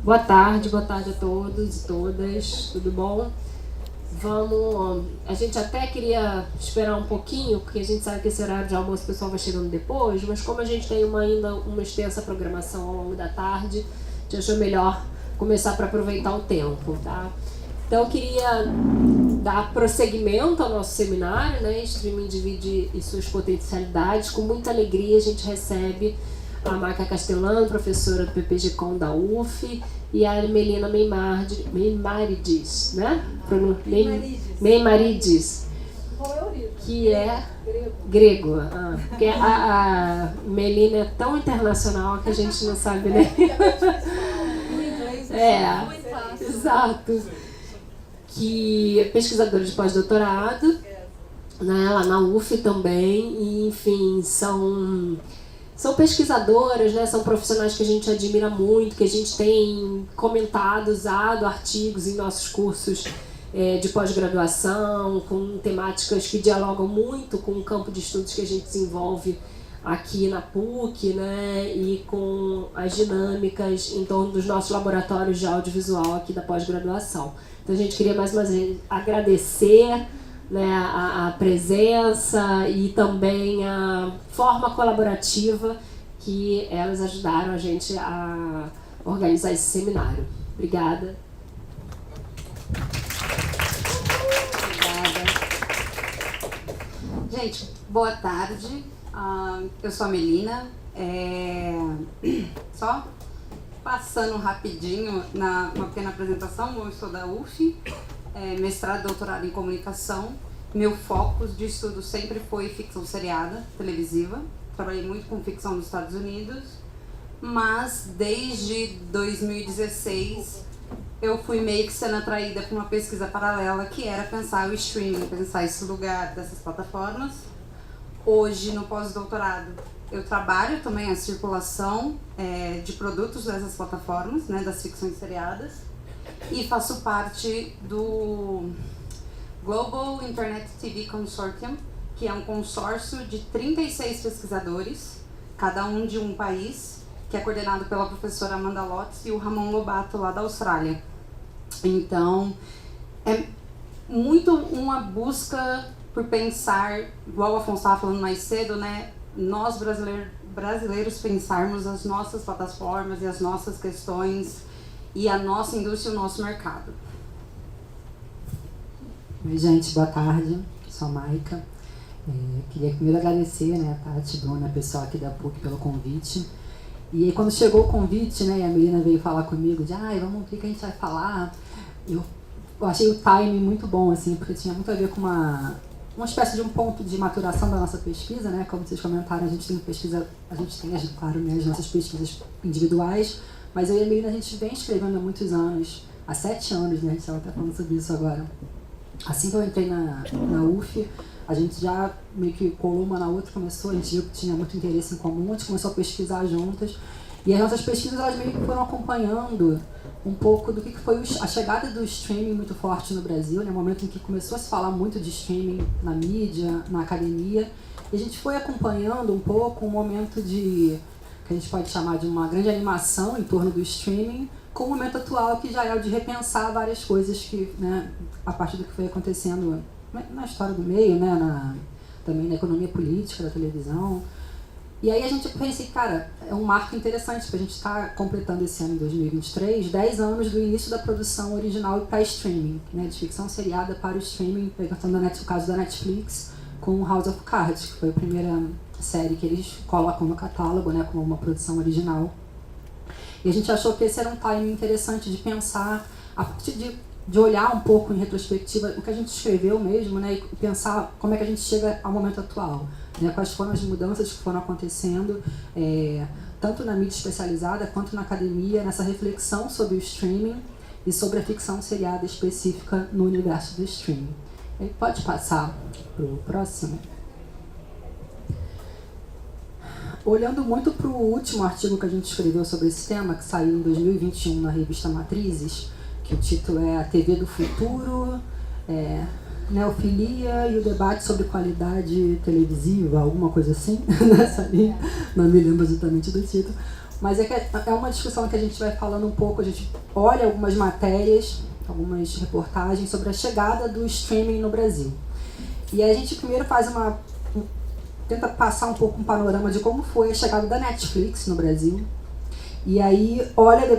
Boa tarde a todos e todas, tudo bom? A gente até queria esperar um pouquinho, porque a gente sabe que esse horário de almoço o pessoal vai chegando depois, mas como a gente tem ainda uma extensa programação ao longo da tarde, a gente achou melhor começar para aproveitar o tempo, tá? Então eu queria dar prosseguimento ao nosso seminário, né? Streaming Divide e suas potencialidades. Com muita alegria a gente recebe a Maica Castellano, professora do PPG-Com da UF, e a Melina Meimarides, né? Meimarides, que é grego. Porque a Melina é tão internacional que a gente não sabe nem. Exato. Que é pesquisadora de pós-doutorado, né, lá na UF também, e enfim, são pesquisadoras, né, são profissionais que a gente admira muito, que a gente tem comentado, usado artigos em nossos cursos de pós-graduação, com temáticas que dialogam muito com o campo de estudos que a gente desenvolve aqui na PUC, né, e com as dinâmicas em torno dos nossos laboratórios de audiovisual aqui da pós-graduação. Então a gente queria mais uma vez agradecer, né, a presença e também a forma colaborativa que elas ajudaram a gente a organizar esse seminário. Obrigada. Gente, boa tarde. Eu sou a Melina. Só passando rapidinho uma pequena apresentação. Eu sou da UF, mestrado e doutorado em comunicação. Meu foco de estudo sempre foi ficção seriada, televisiva. Trabalhei muito com ficção dos Estados Unidos, mas desde 2016 eu fui meio que sendo atraída por uma pesquisa paralela que era pensar o streaming, pensar esse lugar dessas plataformas. Hoje, no pós-doutorado, eu trabalho também a circulação de produtos dessas plataformas, né, das ficções seriadas, e faço parte do Global Internet TV Consortium, que é um consórcio de 36 pesquisadores, cada um de um país, que é coordenado pela professora Amanda Lotz e o Ramon Lobato, lá da Austrália. Então, é muito uma busca por pensar, igual o Afonso estava falando mais cedo, né? Nós brasileiros pensarmos as nossas plataformas e as nossas questões e a nossa indústria e o nosso mercado. Oi, gente, boa tarde. Sou a Maica. Queria primeiro agradecer, né, a Tati, Bruna, a pessoal aqui da PUC pelo convite. E aí quando chegou o convite, né, e a Melina veio falar comigo de vamos ver o que a gente vai falar, eu achei o timing muito bom, assim, porque tinha muito a ver com uma espécie de um ponto de maturação da nossa pesquisa, né? Como vocês comentaram, a gente tem, claro, né, as nossas pesquisas individuais, mas eu e a Melina, a gente vem escrevendo há muitos anos, há 7 anos, né? A gente estava até falando sobre isso agora. Assim que eu entrei na UF, a gente já meio que colou uma na outra, a gente viu que tinha muito interesse em comum, a gente começou a pesquisar juntas, e as nossas pesquisas, elas meio que foram acompanhando um pouco do que foi a chegada do streaming muito forte no Brasil, né? O momento em que começou a se falar muito de streaming na mídia, na academia, e a gente foi acompanhando um pouco um momento que a gente pode chamar de uma grande animação em torno do streaming, com o momento atual que já é o de repensar várias coisas que, né, a partir do que foi acontecendo na história do meio, né, também na economia política da televisão. E aí a gente pensei, cara, é um marco interessante, porque a gente está completando esse ano, em 2023, 10 anos do início da produção original para streaming, né, de ficção seriada para o streaming, pegando o caso da Netflix, com House of Cards, que foi a primeira série que eles colocam no catálogo, né, como uma produção original. E a gente achou que esse era um timing interessante de pensar, a partir de olhar um pouco em retrospectiva o que a gente escreveu mesmo, né, e pensar como é que a gente chega ao momento atual, né, quais foram as mudanças que foram acontecendo, tanto na mídia especializada quanto na academia, nessa reflexão sobre o streaming e sobre a ficção seriada específica no universo do streaming. E pode passar para o próximo? Olhando muito para o último artigo que a gente escreveu sobre esse tema, que saiu em 2021 na revista Matrizes, que o título é A TV do Futuro, Neofilia e o debate sobre qualidade televisiva, alguma coisa assim, nessa linha, não me lembro exatamente do título. mas é uma discussão que a gente vai falando um pouco, a gente olha algumas matérias, algumas reportagens sobre a chegada do streaming no Brasil. E a gente primeiro tenta passar um pouco um panorama de como foi a chegada da Netflix no Brasil. E aí,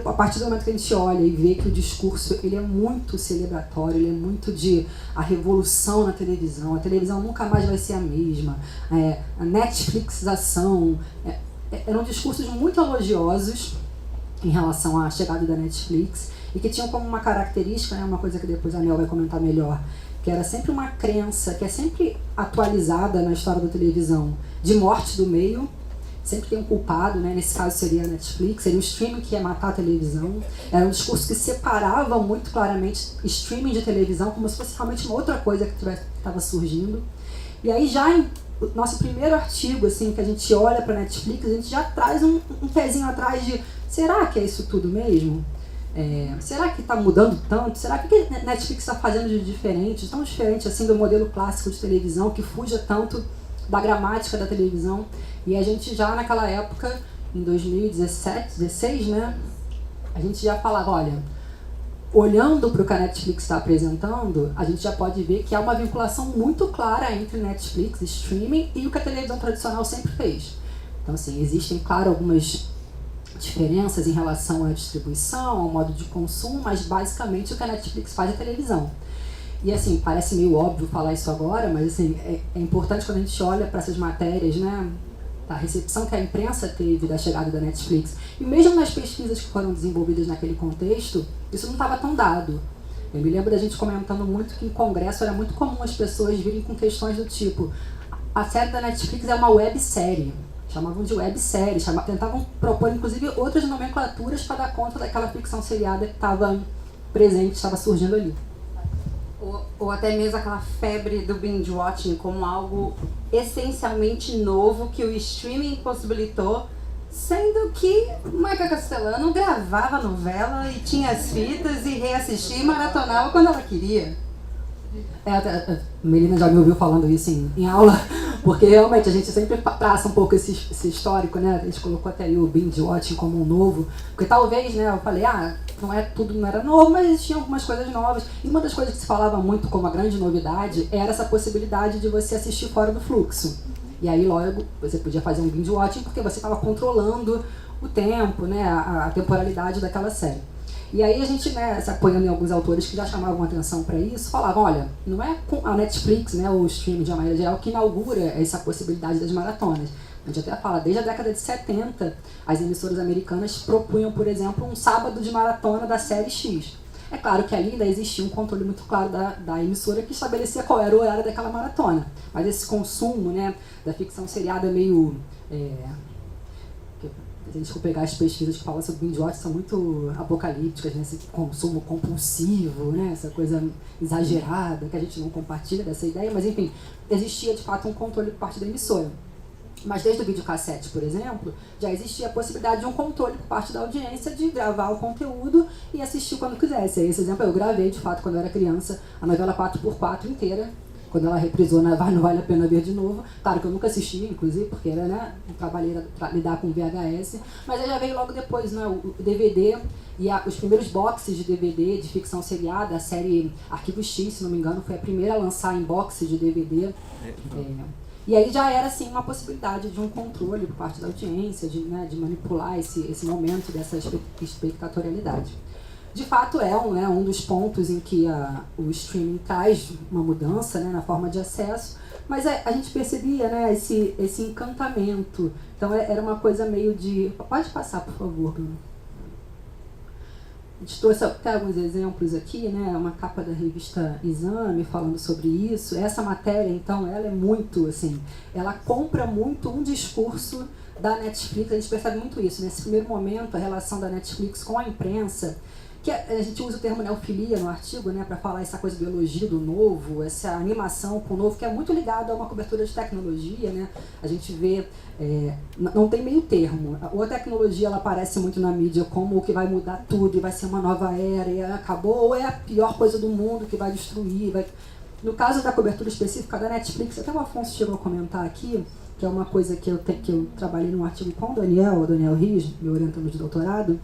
a partir do momento que a gente olha e vê que o discurso ele é muito celebratório, ele é muito de a revolução na televisão, a televisão nunca mais vai ser a mesma, a Netflixização, eram discursos muito elogiosos em relação à chegada da Netflix e que tinham como uma característica, né, uma coisa que depois a Mel vai comentar melhor, que era sempre uma crença que é sempre atualizada na história da televisão, de morte do meio. Sempre tem um culpado, né? Nesse caso seria a Netflix, seria o streaming que ia matar a televisão. Era um discurso que separava muito claramente streaming de televisão, como se fosse realmente uma outra coisa que estava surgindo. E aí já em nosso primeiro artigo, assim, que a gente olha para a Netflix, a gente já traz um pezinho atrás de será que é isso tudo mesmo? Será que está mudando tanto? Será que a Netflix está fazendo de diferente, tão diferente assim do modelo clássico de televisão, que fuja tanto da gramática da televisão? E a gente já naquela época, em 2017, 2016, né, a gente já falava, olha, olhando para o que a Netflix está apresentando, a gente já pode ver que há uma vinculação muito clara entre Netflix, streaming e o que a televisão tradicional sempre fez. Então, assim, existem, claro, algumas diferenças em relação à distribuição, ao modo de consumo, mas basicamente o que a Netflix faz é televisão. E assim, parece meio óbvio falar isso agora, mas assim, é importante quando a gente olha para essas matérias, né, a recepção que a imprensa teve da chegada da Netflix. E mesmo nas pesquisas que foram desenvolvidas naquele contexto, isso não estava tão dado. Eu me lembro da gente comentando muito que em congresso era muito comum as pessoas virem com questões do tipo: a série da Netflix é uma websérie. Chamavam de websérie, tentavam propor inclusive outras nomenclaturas para dar conta daquela ficção seriada que estava presente, estava surgindo ali. Ou até mesmo aquela febre do binge watching como algo essencialmente novo que o streaming possibilitou, sendo que Maica Castellano gravava a novela e tinha as fitas e reassistia e maratonava quando ela queria. A Melina já me ouviu falando isso em aula, porque realmente a gente sempre traça um pouco esse histórico, né? A gente colocou até aí o binge watching como um novo, porque talvez, né, eu falei, não era novo, mas existiam algumas coisas novas. E uma das coisas que se falava muito como a grande novidade era essa possibilidade de você assistir fora do fluxo. E aí logo você podia fazer um binge watching porque você estava controlando o tempo, né, a temporalidade daquela série. E aí a gente, né, se apoiando em alguns autores que já chamavam atenção para isso, falavam, olha, não é a Netflix, né, o streaming de uma maneira geral, que inaugura essa possibilidade das maratonas. A gente até fala, desde a década de 70, as emissoras americanas propunham, por exemplo, um sábado de maratona da série X. É claro que ali ainda existia um controle muito claro da emissora que estabelecia qual era o horário daquela maratona. Mas esse consumo, né, da ficção seriada meio... Se a gente for pegar as pesquisas que falam sobre binge watch, são muito apocalípticas, né? Esse consumo compulsivo, né? Essa coisa exagerada, que a gente não compartilha dessa ideia, mas enfim, existia de fato um controle por parte da emissora. Mas desde o videocassete, por exemplo, já existia a possibilidade de um controle por parte da audiência de gravar o conteúdo e assistir quando quisesse. Esse exemplo eu gravei, de fato, quando eu era criança, a novela 4x4 inteira, quando ela reprisou na Não Vale a Pena Ver de Novo. Claro que eu nunca assisti, inclusive, porque era, né, um trabalho para lidar com VHS, mas aí já veio logo depois, né, o DVD e os primeiros boxes de DVD de ficção seriada, a série Arquivo X, se não me engano, foi a primeira a lançar em boxe de DVD. E aí já era, assim, uma possibilidade de um controle por parte da audiência, de manipular esse momento dessa espectatorialidade. De fato, é um dos pontos em que o streaming traz uma mudança, né, na forma de acesso, mas a gente percebia, né, esse encantamento. Então, era uma coisa meio de... Pode passar, por favor, Bruno. A gente trouxe até alguns exemplos aqui, né, uma capa da revista Exame falando sobre isso. Essa matéria, então, ela é muito, assim, ela compra muito um discurso da Netflix. A gente percebe muito isso. Nesse primeiro momento, a relação da Netflix com a imprensa, que a gente usa o termo neofilia no artigo, né, para falar essa coisa do elogio do novo, essa animação com o novo, que é muito ligado a uma cobertura de tecnologia, né? A gente vê, não tem meio termo. Ou a tecnologia ela aparece muito na mídia como o que vai mudar tudo e vai ser uma nova era e acabou, ou é a pior coisa do mundo que vai destruir. No caso da cobertura específica da Netflix, até o Afonso chegou a comentar aqui, que é uma coisa que eu trabalhei num artigo com o Daniel Rios, meu orientador de doutorado,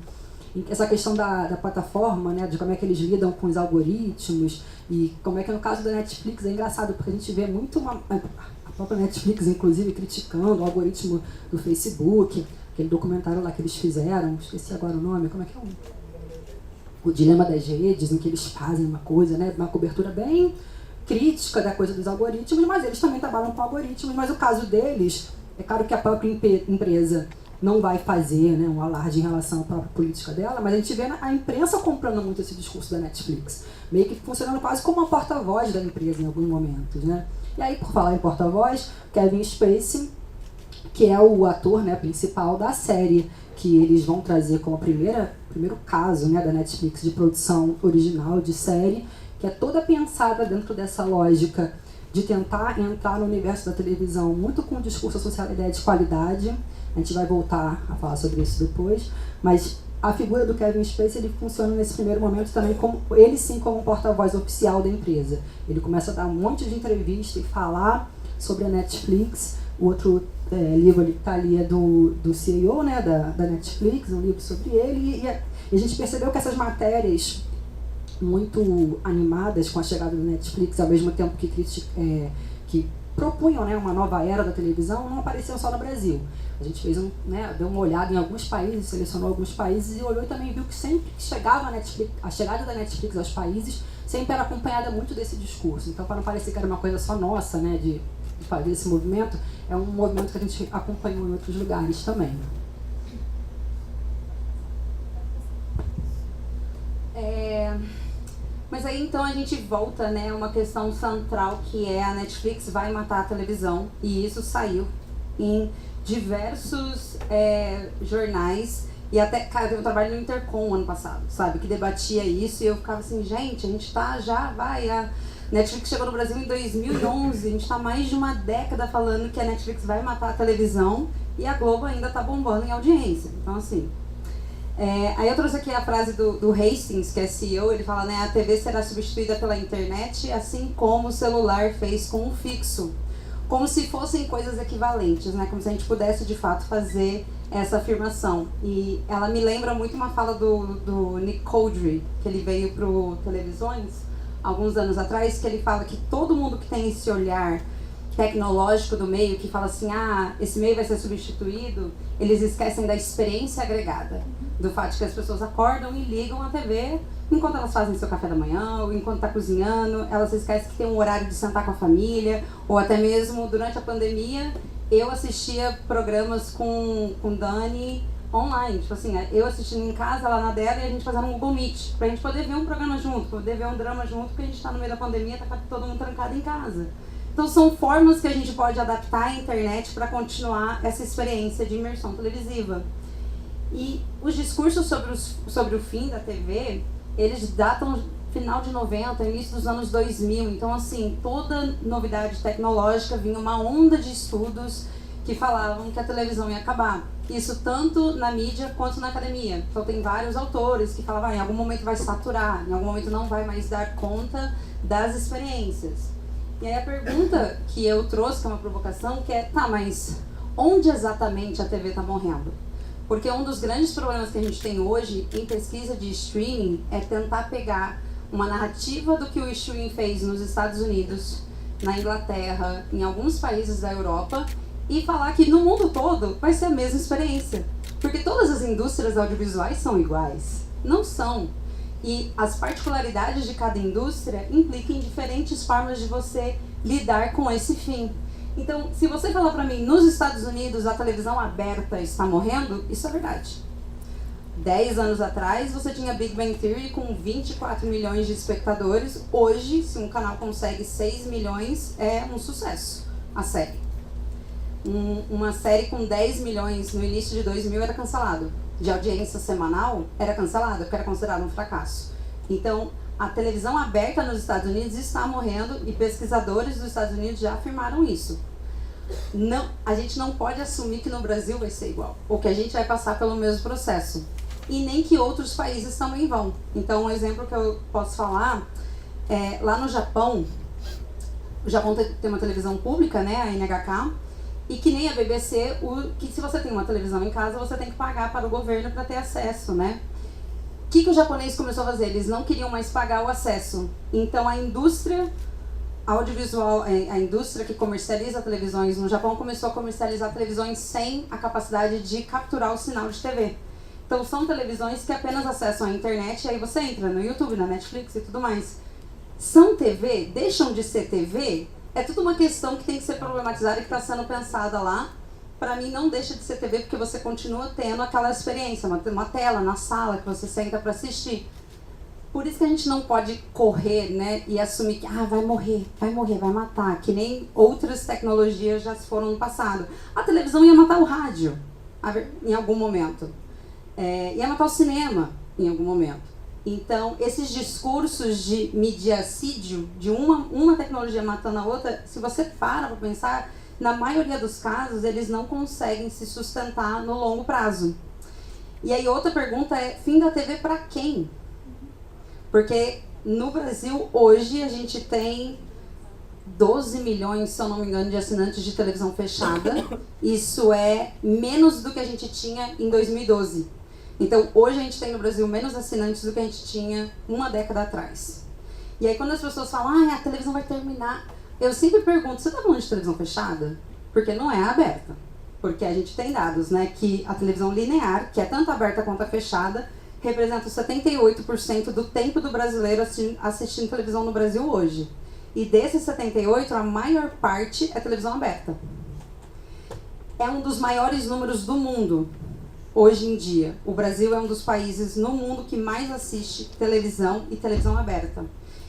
essa questão da plataforma, né, de como é que eles lidam com os algoritmos e como é que no caso da Netflix é engraçado, porque a gente vê muito a própria Netflix, inclusive, criticando o algoritmo do Facebook, aquele documentário lá que eles fizeram, esqueci agora o nome, como é que é o Dilema das Redes, em que eles fazem uma coisa, né, uma cobertura bem crítica da coisa dos algoritmos, mas eles também trabalham com algoritmos, mas o caso deles, é claro que a própria empresa não vai fazer, né, um alarde em relação à própria política dela, mas a gente vê a imprensa comprando muito esse discurso da Netflix, meio que funcionando quase como uma porta-voz da empresa em alguns momentos, né. E aí, por falar em porta-voz, Kevin Spacey, que é o ator, né, principal da série, que eles vão trazer como primeiro caso, né, da Netflix de produção original de série, que é toda pensada dentro dessa lógica de tentar entrar no universo da televisão muito com o discurso associado à ideia de qualidade. A gente vai voltar a falar sobre isso depois, mas a figura do Kevin Spacey, ele funciona nesse primeiro momento também como ele sim como um porta-voz oficial da empresa. Ele começa a dar um monte de entrevista e falar sobre a Netflix. O outro livro ali que está ali é do CEO, né, da Netflix, um livro sobre ele, e a gente percebeu que essas matérias muito animadas com a chegada da Netflix, ao mesmo tempo que propunham, né, uma nova era da televisão, não apareciam só no Brasil. A gente fez deu uma olhada em alguns países, selecionou alguns países e olhou e também viu que sempre que chegava a chegada da Netflix aos países sempre era acompanhada muito desse discurso. Então, para não parecer que era uma coisa só nossa, né, de fazer esse movimento, é um movimento que a gente acompanhou em outros lugares também. Mas aí então a gente volta, né, a uma questão central, que é a Netflix vai matar a televisão, e isso saiu em diversos jornais, e até, cara, teve um trabalho no Intercom ano passado, sabe, que debatia isso, e eu ficava assim, gente, a gente tá, a Netflix chegou no Brasil em 2011, a gente tá mais de uma década falando que a Netflix vai matar a televisão, e a Globo ainda tá bombando em audiência, então assim... aí eu trouxe aqui a frase do Hastings, que é CEO, ele fala, né, a TV será substituída pela internet, assim como o celular fez com o fixo. Como se fossem coisas equivalentes, né, como se a gente pudesse de fato fazer essa afirmação. E ela me lembra muito uma fala do Nick Codry, que ele veio para o Televisões alguns anos atrás, que ele fala que todo mundo que tem esse olhar tecnológico do meio, que fala assim, esse meio vai ser substituído, eles esquecem da experiência agregada, do fato de que as pessoas acordam e ligam a TV enquanto elas fazem seu café da manhã, ou enquanto está cozinhando, elas esquecem que tem um horário de sentar com a família, ou até mesmo durante a pandemia, eu assistia programas com Dani online, tipo assim, eu assistindo em casa, lá na dela, e a gente fazendo um Google Meet, pra gente poder ver um programa junto, poder ver um drama junto, porque a gente tá no meio da pandemia, tá todo mundo trancado em casa. Então são formas que a gente pode adaptar a internet para continuar essa experiência de imersão televisiva. E os discursos sobre o fim da TV, eles datam final de 90, início dos anos 2000. Então, assim, toda novidade tecnológica vinha uma onda de estudos que falavam que a televisão ia acabar. Isso tanto na mídia quanto na academia. Então tem vários autores que falavam, em algum momento vai saturar, em algum momento não vai mais dar conta das experiências. E aí a pergunta que eu trouxe, que é uma provocação, que é, mas onde exatamente a TV está morrendo? Porque um dos grandes problemas que a gente tem hoje em pesquisa de streaming é tentar pegar uma narrativa do que o streaming fez nos Estados Unidos, na Inglaterra, em alguns países da Europa, e falar que no mundo todo vai ser a mesma experiência. Porque todas as indústrias audiovisuais são iguais. Não são. E as particularidades de cada indústria implicam em diferentes formas de você lidar com esse fim. Então, se você falar pra mim, nos Estados Unidos a televisão aberta está morrendo, isso é verdade. 10 anos atrás você tinha Big Bang Theory com 24 milhões de espectadores. Hoje, se um canal consegue 6 milhões, é um sucesso, a série. Uma série com 10 milhões no início de 2000 era cancelado. De audiência semanal, era cancelada, porque era considerado um fracasso. Então, a televisão aberta nos Estados Unidos está morrendo e pesquisadores dos Estados Unidos já afirmaram isso. Não, a gente não pode assumir que no Brasil vai ser igual, ou que a gente vai passar pelo mesmo processo. E nem que outros países também vão. Então, um exemplo que eu posso falar lá no Japão, o Japão tem uma televisão pública, né, a NHK, E que nem a BBC, que se você tem uma televisão em casa, você tem que pagar para o governo para ter acesso, né? O que o japonês começou a fazer? Eles não queriam mais pagar o acesso. Então a indústria audiovisual, a indústria que comercializa televisões no Japão começou a comercializar televisões sem a capacidade de capturar o sinal de TV. Então são televisões que apenas acessam a internet e aí você entra no YouTube, na Netflix e tudo mais. São TV? Deixam de ser TV? É tudo uma questão que tem que ser problematizada e que está sendo pensada lá. Para mim não deixa de ser TV porque você continua tendo aquela experiência, uma tela na sala que você senta para assistir. Por isso que a gente não pode correr, né, e assumir que vai morrer, vai matar, que nem outras tecnologias já foram no passado. A televisão ia matar o rádio em algum momento. Ia matar o cinema em algum momento. Então, esses discursos de mediacídio, de uma tecnologia matando a outra, se você para pensar, na maioria dos casos, eles não conseguem se sustentar no longo prazo. E aí outra pergunta é, fim da TV para quem? Porque no Brasil, hoje, a gente tem 12 milhões, se eu não me engano, de assinantes de televisão fechada. Isso é menos do que a gente tinha em 2012. Então, hoje a gente tem no Brasil menos assinantes do que a gente tinha uma década atrás. E aí, quando as pessoas falam, a televisão vai terminar, eu sempre pergunto, você está falando de televisão fechada? Porque não é aberta. Porque a gente tem dados, né, que a televisão linear, que é tanto aberta quanto a fechada, representa 78% do tempo do brasileiro assistindo televisão no Brasil hoje. E desses 78%, a maior parte é televisão aberta. É um dos maiores números do mundo. Hoje em dia, o Brasil é um dos países no mundo que mais assiste televisão e televisão aberta.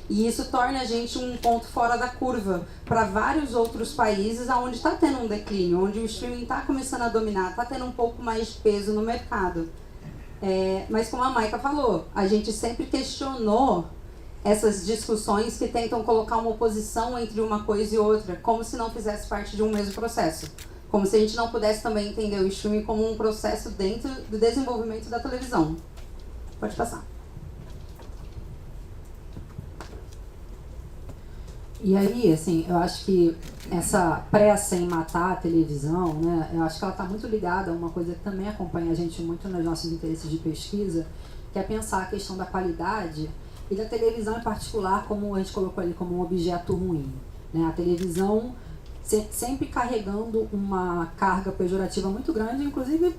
E isso torna a gente um ponto fora da curva para vários outros países onde está tendo um declínio, onde o streaming está começando a dominar, está tendo um pouco mais de peso no mercado. Mas como a Maika falou, a gente sempre questionou essas discussões que tentam colocar uma oposição entre uma coisa e outra, como se não fizesse parte de um mesmo processo. Como se a gente não pudesse também entender o streaming como um processo dentro do desenvolvimento da televisão. Pode passar. E aí, assim, eu acho que essa pressa em matar a televisão, né, eu acho que ela está muito ligada a uma coisa que também acompanha a gente muito nos nossos interesses de pesquisa, que é pensar a questão da qualidade e da televisão em particular, como a gente colocou ali, como um objeto ruim, né? A televisão sempre carregando uma carga pejorativa muito grande, inclusive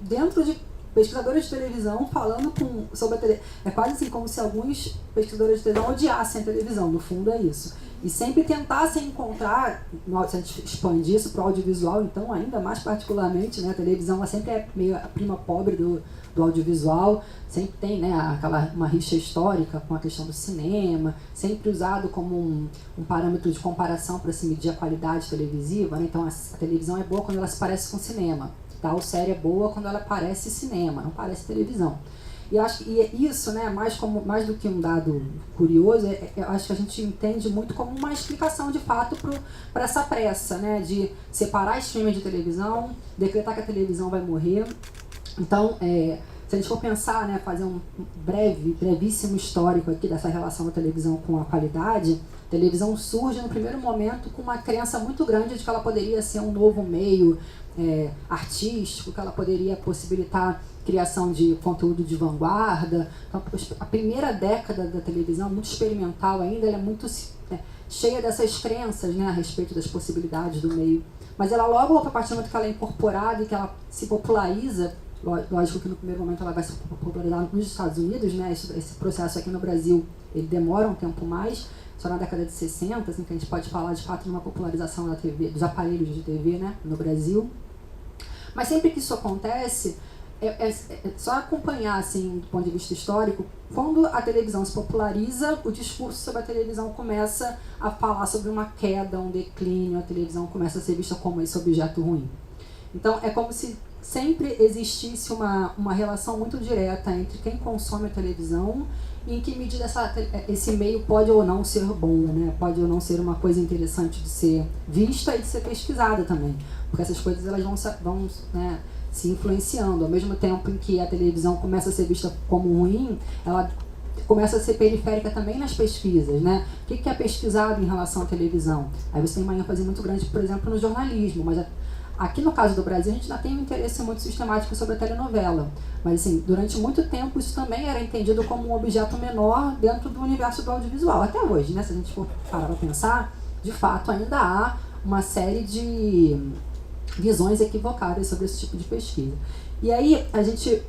dentro de pesquisadores de televisão falando sobre a televisão. É quase assim como se alguns pesquisadores de televisão odiassem a televisão, no fundo é isso. E sempre tentassem encontrar, se a gente expande isso para o audiovisual, então ainda mais particularmente, né, a televisão ela sempre é meio a prima pobre do audiovisual, sempre tem, né, uma rixa histórica com a questão do cinema, sempre usado como um parâmetro de comparação para se medir a qualidade televisiva, né? Então a televisão é boa quando ela se parece com o cinema. Tal série é boa quando ela parece cinema, não parece televisão. E eu acho que isso, né, mais do que um dado curioso, eu acho que a gente entende muito como uma explicação de fato para essa pressa, né, de separar streaming de televisão, decretar que a televisão vai morrer. Então, se a gente for pensar, né, fazer um brevíssimo histórico aqui dessa relação da televisão com a qualidade, a televisão surge no primeiro momento com uma crença muito grande de que ela poderia ser um novo meio artístico, que ela poderia possibilitar criação de conteúdo de vanguarda. Então, a primeira década da televisão, muito experimental ainda, ela é muito cheia dessas crenças, né, a respeito das possibilidades do meio. Mas ela logo, a partir do momento que ela é incorporada e que ela se populariza, lógico que no primeiro momento ela vai se popularizar nos Estados Unidos, né, esse processo aqui no Brasil ele demora um tempo mais, só na década de 60, assim, que a gente pode falar de fato de uma popularização da TV, dos aparelhos de TV, né, no Brasil. Mas sempre que isso acontece, é só acompanhar, assim, do ponto de vista histórico, quando a televisão se populariza, o discurso sobre a televisão começa a falar sobre uma queda, um declínio, a televisão começa a ser vista como esse objeto ruim. Então, é como se sempre existisse uma relação muito direta entre quem consome a televisão e em que medida esse meio pode ou não ser bom, né? Pode ou não ser uma coisa interessante de ser vista e de ser pesquisada também, porque essas coisas elas vão né, se influenciando. Ao mesmo tempo em que a televisão começa a ser vista como ruim, ela começa a ser periférica também nas pesquisas, né? O que é pesquisado em relação à televisão? Aí você tem uma ênfase muito grande, por exemplo, no jornalismo, mas aqui no caso do Brasil a gente ainda tem um interesse muito sistemático sobre a telenovela, mas assim, durante muito tempo isso também era entendido como um objeto menor dentro do universo do audiovisual, até hoje, né? Se a gente for parar para pensar, de fato ainda há uma série de visões equivocadas sobre esse tipo de pesquisa. E aí a gente...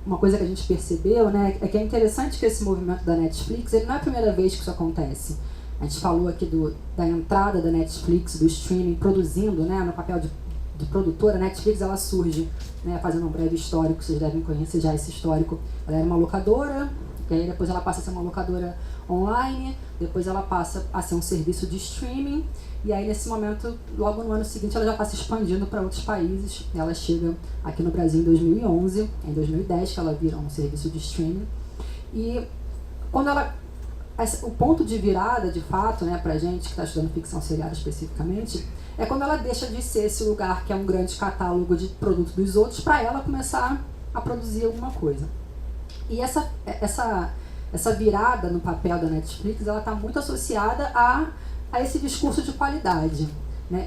uma coisa que a gente percebeu, né, é que é interessante que esse movimento da Netflix, ele não é a primeira vez que isso acontece. A gente falou aqui da entrada da Netflix, do streaming, produzindo, né, no papel de produtora. A Netflix, ela surge, né, fazendo um breve histórico, vocês devem conhecer já esse histórico. Ela era uma locadora, e aí depois ela passa a ser uma locadora online, depois ela passa a ser um serviço de streaming, e aí nesse momento, logo no ano seguinte, ela já está se expandindo para outros países. Ela chega aqui no Brasil em 2011, em 2010 que ela vira um serviço de streaming. E quando o ponto de virada, de fato, né, pra gente que está estudando ficção seriada especificamente, é quando ela deixa de ser esse lugar que é um grande catálogo de produtos dos outros para ela começar a produzir alguma coisa. E essa virada no papel da Netflix, ela está muito associada a esse discurso de qualidade, né?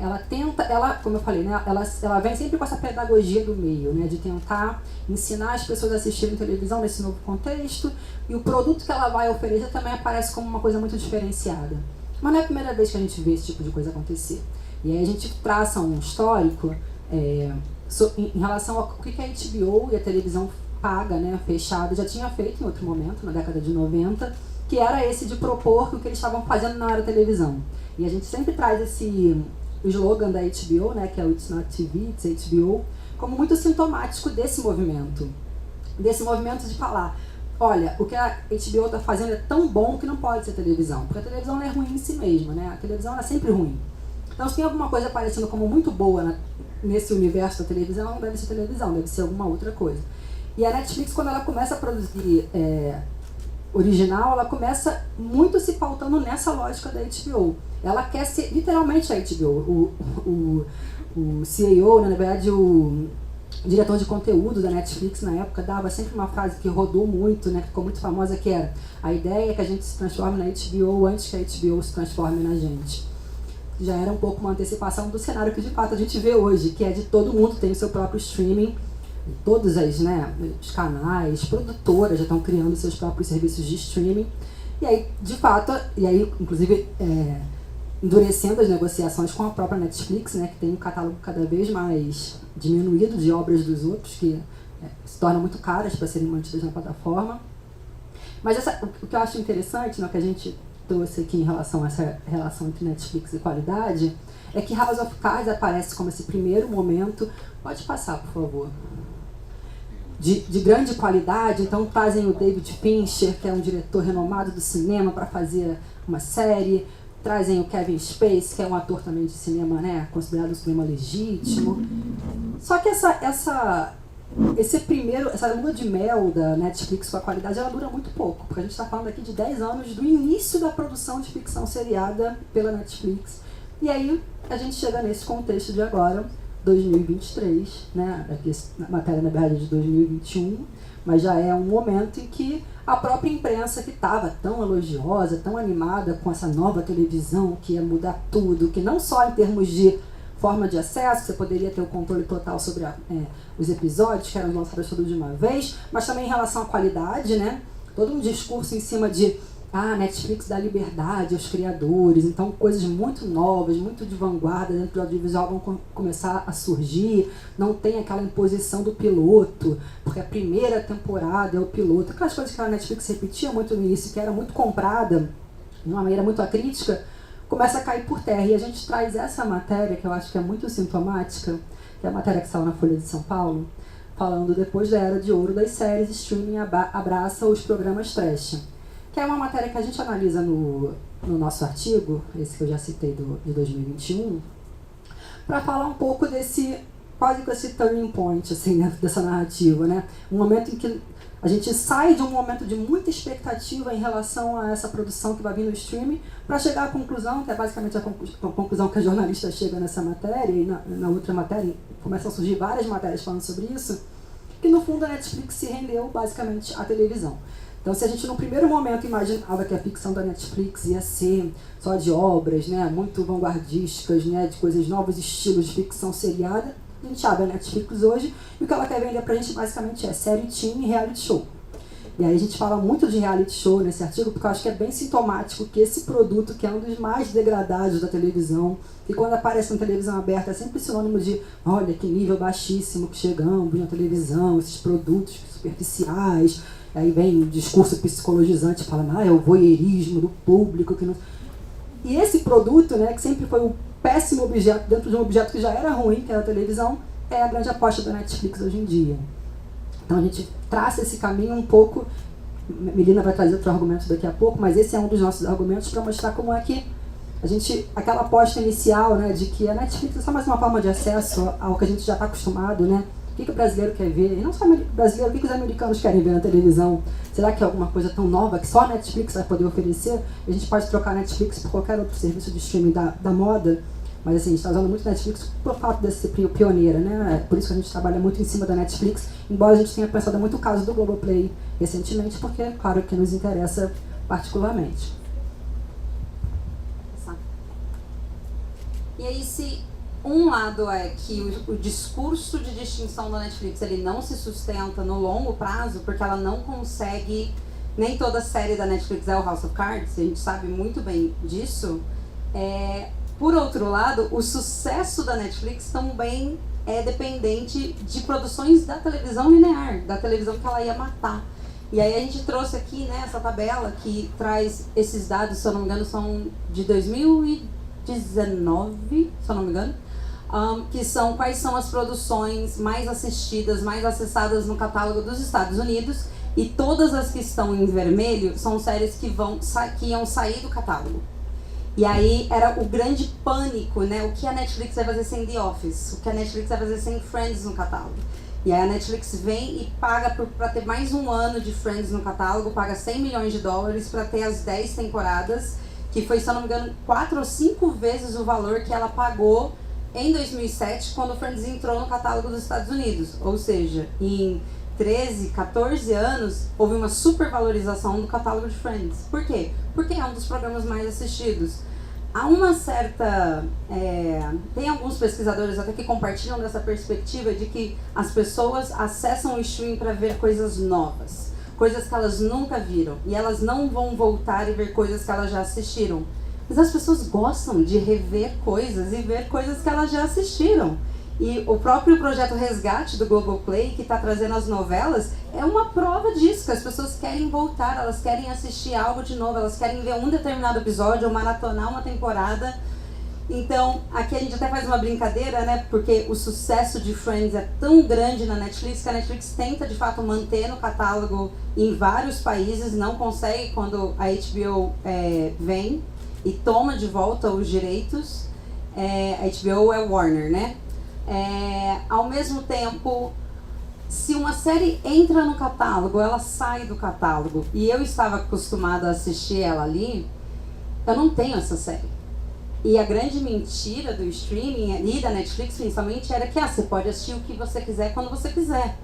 Como eu falei, né, ela vem sempre com essa pedagogia do meio, né, de tentar ensinar as pessoas a assistirem televisão nesse novo contexto, e o produto que ela vai oferecer também aparece como uma coisa muito diferenciada. Mas não é a primeira vez que a gente vê esse tipo de coisa acontecer. E aí a gente traça um histórico em relação ao que a HBO e a televisão paga, né, fechada, já tinha feito em outro momento, na década de 90, que era esse de propor o que eles estavam fazendo na era televisão. E a gente sempre traz esse slogan da HBO, né, que é o It's Not TV, It's HBO, como muito sintomático desse movimento de falar, olha, o que a HBO está fazendo é tão bom que não pode ser televisão, porque a televisão não é ruim em si mesma, né? A televisão é sempre ruim. Então, se tem alguma coisa aparecendo como muito boa nesse universo da televisão, não deve ser televisão, deve ser alguma outra coisa. E a Netflix, quando ela começa a produzir original, ela começa muito se pautando nessa lógica da HBO. Ela quer ser literalmente a HBO. O CEO, na verdade, o diretor de conteúdo da Netflix na época dava sempre uma frase que rodou muito, né, que ficou muito famosa, que era: a ideia é que a gente se transforme na HBO antes que a HBO se transforme na gente. Já era um pouco uma antecipação do cenário que de fato a gente vê hoje, que é de todo mundo tem o seu próprio streaming, todos os canais, produtoras já estão criando seus próprios serviços de streaming, e aí, de fato, inclusive endurecendo as negociações com a própria Netflix, né, que tem um catálogo cada vez mais diminuído de obras dos outros, que se tornam muito caras para serem mantidas na plataforma. Mas o que eu acho interessante, né, que a gente trouxe aqui em relação a essa relação entre Netflix e qualidade, é que House of Cards aparece como esse primeiro momento, pode passar, por favor, de grande qualidade. Então trazem o David Fincher, que é um diretor renomado do cinema, para fazer uma série, trazem o Kevin Spacey, que é um ator também de cinema, né, considerado um cinema legítimo. Só que essa lua de mel da Netflix com a qualidade, ela dura muito pouco, porque a gente está falando aqui de 10 anos do início da produção de ficção seriada pela Netflix. E aí a gente chega nesse contexto de agora, 2023, né? Aqui a matéria na verdade é de 2021, mas já é um momento em que a própria imprensa, que estava tão elogiosa, tão animada com essa nova televisão que ia mudar tudo, que não só em termos de forma de acesso, você poderia ter o controle total sobre os episódios que eram lançados todos de uma vez, mas também em relação à qualidade, né? Todo um discurso em cima de Netflix dá liberdade aos criadores, então coisas muito novas, muito de vanguarda dentro do audiovisual vão começar a surgir, não tem aquela imposição do piloto, porque a primeira temporada é o piloto, aquelas coisas que a Netflix repetia muito no início, que era muito comprada, de uma maneira muito acrítica, começa a cair por terra. E a gente traz essa matéria, que eu acho que é muito sintomática, que é a matéria que saiu na Folha de São Paulo, falando depois da era de ouro das séries, streaming abraça os programas trash. Que é uma matéria que a gente analisa no nosso artigo, esse que eu já citei de 2021, para falar um pouco quase que esse turning point, assim, né, dessa narrativa, né? Um momento em que a gente sai de um momento de muita expectativa em relação a essa produção que vai vir no streaming, para chegar à conclusão, que é basicamente a conclusão que a jornalista chega nessa matéria, e na outra matéria começam a surgir várias matérias falando sobre isso, que no fundo a Netflix se rendeu basicamente à televisão. Então, se a gente no primeiro momento imaginava que a ficção da Netflix ia ser só de obras, né, muito vanguardísticas, né, de coisas novos estilos de ficção seriada, a gente abre a Netflix hoje e o que ela quer vender pra gente basicamente é série teen e reality show. E aí a gente fala muito de reality show nesse artigo porque eu acho que é bem sintomático que esse produto, que é um dos mais degradados da televisão, e quando aparece na televisão aberta é sempre sinônimo de olha que nível baixíssimo que chegamos na televisão, esses produtos superficiais. Aí vem o discurso psicologizante falando, é o voyeurismo do público. Que não... E esse produto, né, que sempre foi um péssimo objeto dentro de um objeto que já era ruim, que era a televisão, é a grande aposta da Netflix hoje em dia. Então a gente traça esse caminho um pouco, Melina vai trazer outro argumento daqui a pouco, mas esse é um dos nossos argumentos para mostrar como é que a gente, aquela aposta inicial, né, de que a Netflix é só mais uma forma de acesso ao que a gente já está acostumado, né? O que o brasileiro quer ver? E não só o brasileiro, o que os americanos querem ver na televisão? Será que é alguma coisa tão nova que só a Netflix vai poder oferecer? E a gente pode trocar a Netflix por qualquer outro serviço de streaming da moda? Mas assim, a gente está usando muito Netflix por fato de ser pioneira, né? Por isso que a gente trabalha muito em cima da Netflix, embora a gente tenha pensado muito o caso do Globoplay recentemente, porque é claro que nos interessa particularmente. E aí, se um lado é que o discurso de distinção da Netflix ele não se sustenta no longo prazo, porque ela não consegue, nem toda série da Netflix é o House of Cards, a gente sabe muito bem disso. Por outro lado, o sucesso da Netflix também é dependente de produções da televisão linear, da televisão que ela ia matar. E aí a gente trouxe aqui, né, essa tabela que traz esses dados, se eu não me engano, são de 2019, se eu não me engano, que são quais são as produções mais assistidas, mais acessadas no catálogo dos Estados Unidos, e todas as que estão em vermelho são séries que iam sair do catálogo. E aí era o grande pânico, né? O que a Netflix vai fazer sem The Office? O que a Netflix vai fazer sem Friends no catálogo? E aí a Netflix vem e paga para ter mais um ano de Friends no catálogo, paga $100 milhões para ter as 10 temporadas, que foi, se eu não me engano, 4 ou 5 vezes o valor que ela pagou em 2007, quando o Friends entrou no catálogo dos Estados Unidos. Ou seja, em 13, 14 anos, houve uma supervalorização do catálogo de Friends. Por quê? Porque é um dos programas mais assistidos. Há uma certa... tem alguns pesquisadores até que compartilham dessa perspectiva de que as pessoas acessam o streaming para ver coisas novas, coisas que elas nunca viram, e elas não vão voltar e ver coisas que elas já assistiram. Mas as pessoas gostam de rever coisas e ver coisas que elas já assistiram. E o próprio projeto Resgate do Globoplay, que está trazendo as novelas, é uma prova disso, que as pessoas querem voltar, elas querem assistir algo de novo, elas querem ver um determinado episódio ou maratonar uma temporada. Então, aqui a gente até faz uma brincadeira, né? Porque o sucesso de Friends é tão grande na Netflix que a Netflix tenta, de fato, manter no catálogo em vários países, não consegue quando a HBO vem e toma de volta os direitos. A HBO é Warner, né? Ao mesmo tempo, se uma série entra no catálogo, ela sai do catálogo, e eu estava acostumada a assistir ela ali, eu não tenho essa série. E a grande mentira do streaming e da Netflix principalmente era que você pode assistir o que você quiser quando você quiser.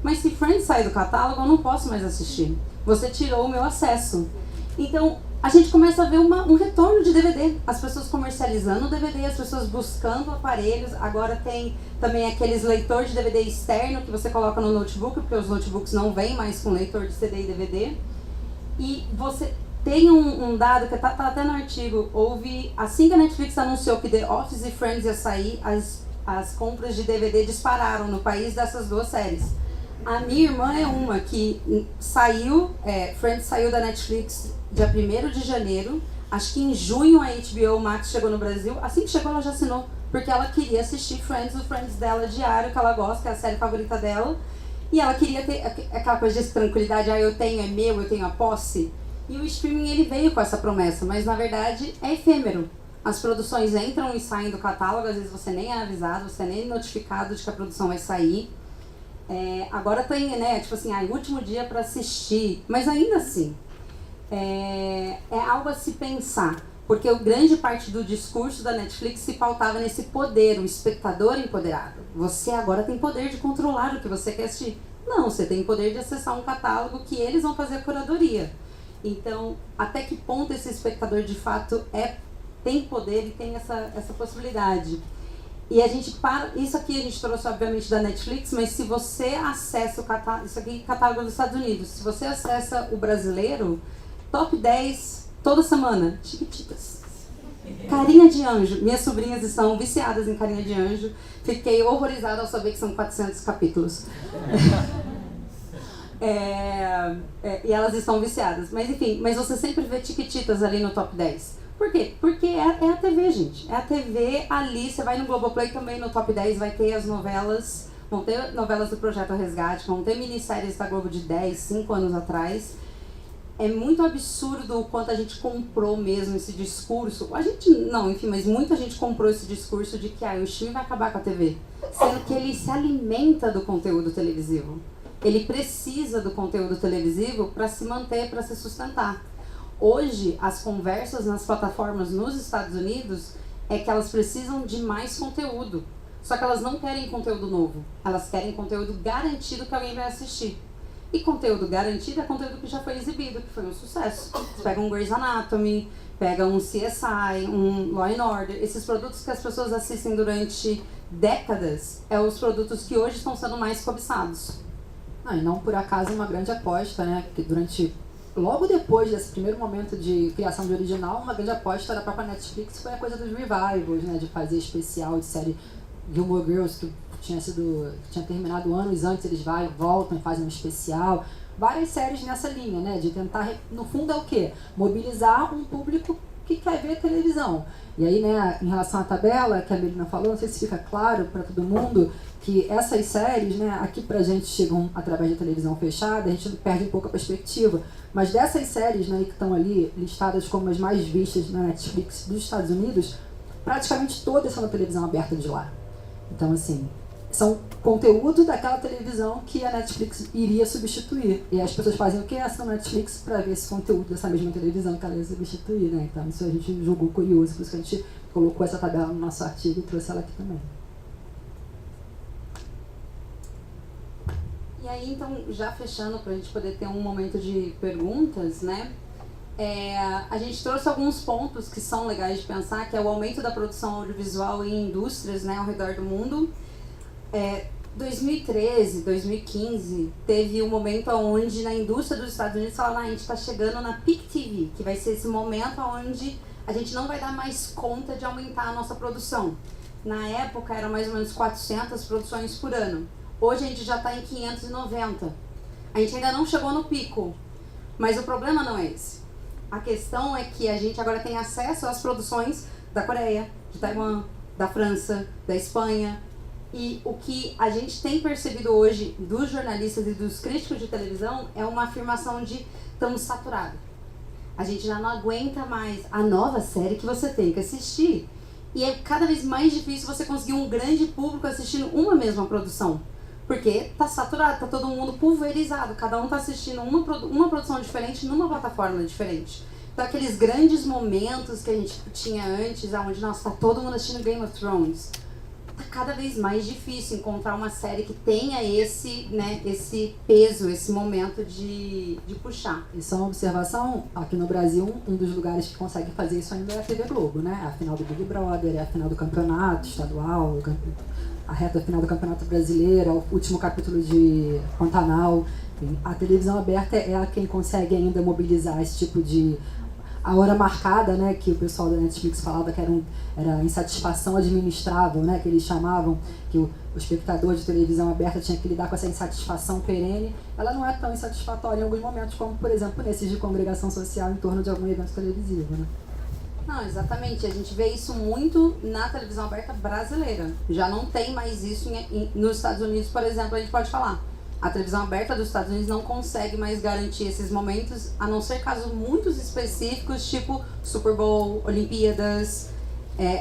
Mas se Friends sai do catálogo, eu não posso mais assistir. Você tirou o meu acesso. Então, a gente começa a ver um retorno de DVD. As pessoas comercializando o DVD, as pessoas buscando aparelhos. Agora tem também aqueles leitores de DVD externo que você coloca no notebook, porque os notebooks não vêm mais com leitor de CD e DVD. E você tem um dado que tá até no artigo. Assim que a Netflix anunciou que The Office e Friends ia sair, as compras de DVD dispararam no país dessas duas séries. A minha irmã é uma que saiu, Friends saiu da Netflix dia 1º de janeiro, acho que em junho a HBO Max chegou no Brasil, assim que chegou ela já assinou, porque ela queria assistir Friends, o Friends dela diário, que ela gosta, que é a série favorita dela, e ela queria ter aquela coisa de tranquilidade, eu tenho, é meu, eu tenho a posse, e o streaming ele veio com essa promessa, mas na verdade é efêmero. As produções entram e saem do catálogo, às vezes você nem é avisado, você nem é notificado de que a produção vai sair. Agora tem, né, tipo assim, último dia para assistir, mas ainda assim, é algo a se pensar, porque a grande parte do discurso da Netflix se pautava nesse poder, o espectador empoderado. Você agora tem poder de controlar o que você quer assistir. Não, você tem poder de acessar um catálogo que eles vão fazer a curadoria. Então, até que ponto esse espectador de fato tem poder e tem essa possibilidade? E a gente isso aqui a gente trouxe obviamente da Netflix, mas se você acessa o catálogo, isso aqui é catálogo dos Estados Unidos, se você acessa o brasileiro, top 10 toda semana, Chiquititas. Carinha de Anjo. Minhas sobrinhas estão viciadas em Carinha de Anjo. Fiquei horrorizada ao saber que são 400 capítulos. E elas estão viciadas. Mas enfim, mas você sempre vê Chiquititas ali no top 10. Por quê? Porque é a TV, gente. É a TV ali, você vai no Globoplay também, no top 10 vai ter as novelas, vão ter novelas do Projeto Resgate, vão ter minisséries da Globo de 10, 5 anos atrás. É muito absurdo o quanto a gente comprou mesmo esse discurso. A gente não, enfim, mas muita gente comprou esse discurso de que o streaming vai acabar com a TV. Sendo que ele se alimenta do conteúdo televisivo. Ele precisa do conteúdo televisivo para se manter, para se sustentar. Hoje, as conversas nas plataformas nos Estados Unidos é que elas precisam de mais conteúdo. Só que elas não querem conteúdo novo. Elas querem conteúdo garantido que alguém vai assistir. E conteúdo garantido é conteúdo que já foi exibido, que foi um sucesso. Você pega um Grey's Anatomy, pega um CSI, um Law & Order. Esses produtos que as pessoas assistem durante décadas, os produtos que hoje estão sendo mais cobiçados. E não por acaso uma grande aposta, né? Que logo depois desse primeiro momento de criação de original, uma grande aposta da própria Netflix foi a coisa dos revivals, né? De fazer especial de série Gilmore Girls, que tinha terminado anos antes, eles voltam e fazem um especial. Várias séries nessa linha, né? De tentar, no fundo é o quê? Mobilizar um público que quer ver televisão. E aí, né, em relação à tabela que a Melina falou, não sei se fica claro para todo mundo que essas séries, né, aqui pra gente chegam através da televisão fechada, a gente perde um pouco a perspectiva. Mas dessas séries, né, que estão ali listadas como as mais vistas na Netflix dos Estados Unidos, praticamente todas são na televisão aberta de lá. Então, assim, são conteúdo daquela televisão que a Netflix iria substituir. E as pessoas fazem o que? Assinam a Netflix para ver esse conteúdo dessa mesma televisão que ela ia substituir, né? Então, isso a gente julgou curioso, por isso que a gente colocou essa tabela no nosso artigo e trouxe ela aqui também. E aí, então, já fechando, para a gente poder ter um momento de perguntas, né? A gente trouxe alguns pontos que são legais de pensar, que é o aumento da produção audiovisual em indústrias, né, ao redor do mundo. 2013, 2015, teve um momento onde na indústria dos Estados Unidos falaram, a gente está chegando na Peak TV, que vai ser esse momento onde a gente não vai dar mais conta de aumentar a nossa produção. Na época, eram mais ou menos 400 produções por ano. Hoje a gente já está em 590. A gente ainda não chegou no pico, mas o problema não é esse. A questão é que a gente agora tem acesso às produções da Coreia, de Taiwan, da França, da Espanha. E o que a gente tem percebido hoje dos jornalistas e dos críticos de televisão é uma afirmação de estamos saturados. A gente já não aguenta mais a nova série que você tem que assistir. E é cada vez mais difícil você conseguir um grande público assistindo uma mesma produção. Porque tá saturado, tá todo mundo pulverizado. Cada um tá assistindo uma produção diferente numa plataforma diferente. Então aqueles grandes momentos que a gente tinha antes, onde, nossa, tá todo mundo assistindo Game of Thrones. Tá cada vez mais difícil encontrar uma série que tenha esse peso, esse momento de puxar. Isso é uma observação, aqui no Brasil, um dos lugares que consegue fazer isso ainda é a TV Globo, né? A final do Big Brother, a final do campeonato estadual, a reta final do Campeonato Brasileiro, o último capítulo de Pantanal. A televisão aberta é a quem consegue ainda mobilizar esse tipo de... A hora marcada, né, que o pessoal da Netflix falava que era insatisfação administrável, né, que eles chamavam, que o espectador de televisão aberta tinha que lidar com essa insatisfação perene. Ela não é tão insatisfatória em alguns momentos como, por exemplo, nesses de congregação social em torno de algum evento televisivo, né? Não, exatamente. A gente vê isso muito na televisão aberta brasileira. Já não tem mais isso nos Estados Unidos, por exemplo, a gente pode falar. A televisão aberta dos Estados Unidos não consegue mais garantir esses momentos, a não ser casos muito específicos, tipo Super Bowl, Olimpíadas,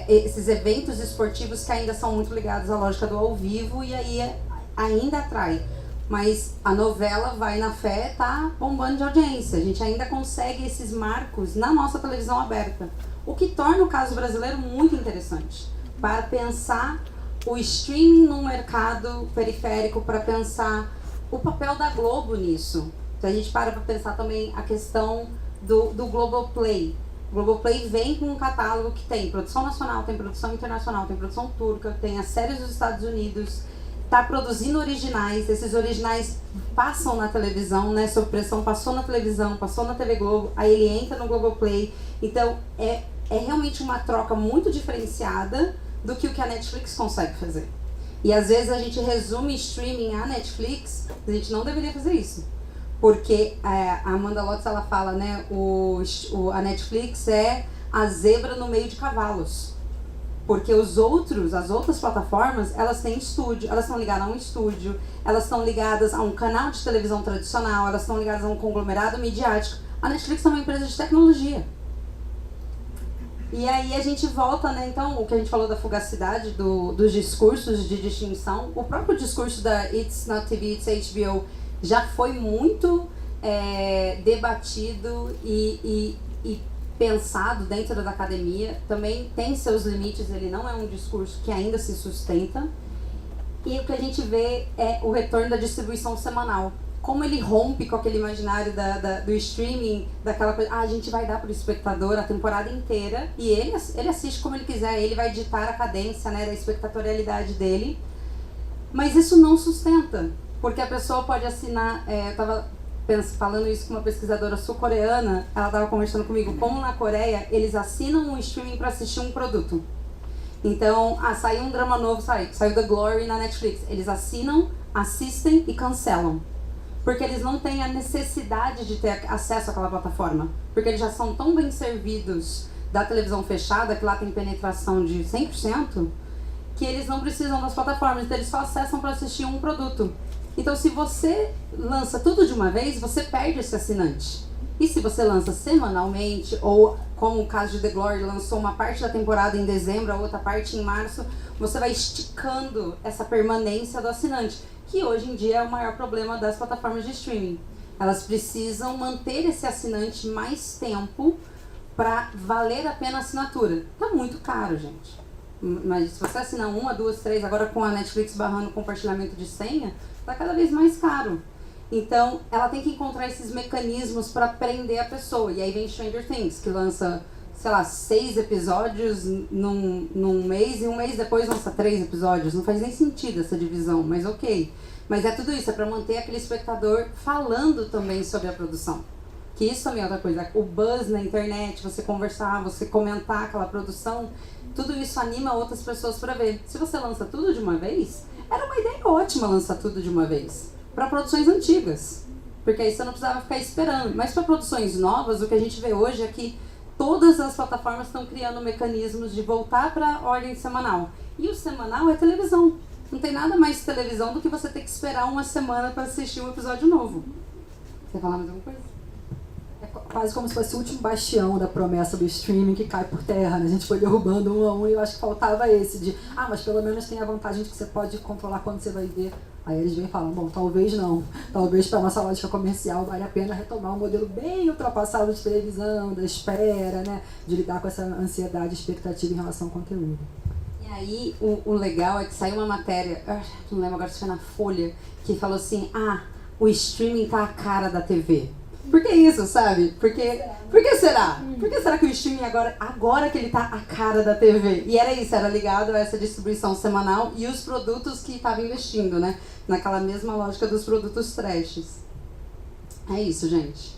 esses eventos esportivos que ainda são muito ligados à lógica do ao vivo e aí ainda atrai. Mas a novela vai na fé, tá bombando de audiência. A gente ainda consegue esses marcos na nossa televisão aberta. O que torna o caso brasileiro muito interessante. Para pensar o streaming num mercado periférico, para pensar o papel da Globo nisso. Então a gente para pensar também a questão do Globoplay. O Globoplay vem com um catálogo que tem produção nacional, tem produção internacional, tem produção turca, tem as séries dos Estados Unidos, está produzindo originais, esses originais passam na televisão, né, sob pressão, passou na televisão, passou na TV Globo, aí ele entra no Globoplay. Então é realmente uma troca muito diferenciada do que o que a Netflix consegue fazer. E às vezes a gente resume streaming à Netflix, a gente não deveria fazer isso. Porque a Amanda Lotz, ela fala, né, a Netflix é a zebra no meio de cavalos. Porque as outras plataformas, elas têm estúdio, elas estão ligadas a um estúdio, elas estão ligadas a um canal de televisão tradicional, elas estão ligadas a um conglomerado midiático. A Netflix é uma empresa de tecnologia. E aí a gente volta, né, então, o que a gente falou da fugacidade dos discursos de distinção. O próprio discurso da It's Not TV, It's HBO já foi muito debatido e pensado dentro da academia. Também tem seus limites, ele não é um discurso que ainda se sustenta. E o que a gente vê é o retorno da distribuição semanal. Como ele rompe com aquele imaginário do streaming, daquela coisa, a gente vai dar para o espectador a temporada inteira e ele assiste como ele quiser, ele vai ditar a cadência, né, da espectatorialidade dele. Mas isso não sustenta, porque a pessoa pode assinar, eu estava falando isso com uma pesquisadora sul-coreana, ela estava conversando comigo, como na Coreia eles assinam um streaming para assistir um produto. Então, saiu um drama novo, saiu The Glory na Netflix, eles assinam, assistem e cancelam. Porque eles não têm a necessidade de ter acesso àquela plataforma. Porque eles já são tão bem servidos da televisão fechada, que lá tem penetração de 100%, que eles não precisam das plataformas, então eles só acessam para assistir um produto. Então, se você lança tudo de uma vez, você perde esse assinante. E se você lança semanalmente, ou como o caso de The Glory, lançou uma parte da temporada em dezembro, a outra parte em março, você vai esticando essa permanência do assinante, que hoje em dia é o maior problema das plataformas de streaming. Elas precisam manter esse assinante mais tempo para valer a pena a assinatura. Tá muito caro, gente. Mas se você assinar 1, 2, 3, agora com a Netflix barrando o compartilhamento de senha, tá cada vez mais caro. Então, ela tem que encontrar esses mecanismos para prender a pessoa. E aí vem Stranger Things, que lança, sei lá, 6 episódios num mês, e um mês depois lança 3 episódios. Não faz nem sentido essa divisão, mas ok. Mas é tudo isso, é para manter aquele espectador falando também sobre a produção. Que isso também é outra coisa. O buzz na internet, você conversar, você comentar aquela produção, tudo isso anima outras pessoas para ver. Se você lança tudo de uma vez, era uma ideia ótima lançar tudo de uma vez. Para produções antigas, porque aí você não precisava ficar esperando. Mas para produções novas, o que a gente vê hoje é que todas as plataformas estão criando mecanismos de voltar para a ordem semanal. E o semanal é televisão. Não tem nada mais de televisão do que você ter que esperar uma semana para assistir um episódio novo. Quer falar mais alguma coisa? É quase como se fosse o último bastião da promessa do streaming que cai por terra, né? A gente foi derrubando um a um e eu acho que faltava esse de, mas pelo menos tem a vantagem de que você pode controlar quando você vai ver. Aí eles vêm e falam, bom, talvez não. Talvez para nossa lógica comercial vale a pena retomar um modelo bem ultrapassado de televisão, da espera, né? De lidar com essa ansiedade e expectativa em relação ao conteúdo. E aí, o legal é que saiu uma matéria, não lembro agora se foi na Folha, que falou assim, o streaming tá a cara da TV. Por que isso, sabe? Por que será? Por que será que o streaming agora que ele tá a cara da TV? E era isso, era ligado a essa distribuição semanal e os produtos que estavam investindo, né? Naquela mesma lógica dos produtos trashes. É isso, gente.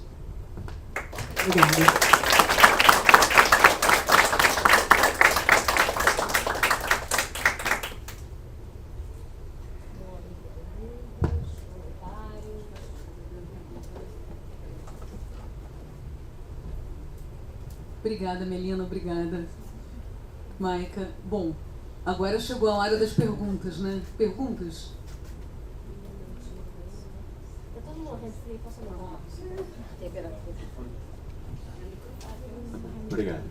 Obrigada. Obrigada, Melina, obrigada. Maica. Bom, agora chegou a hora das perguntas, né? Perguntas? Eu tô no refri, posso levar? Obrigado.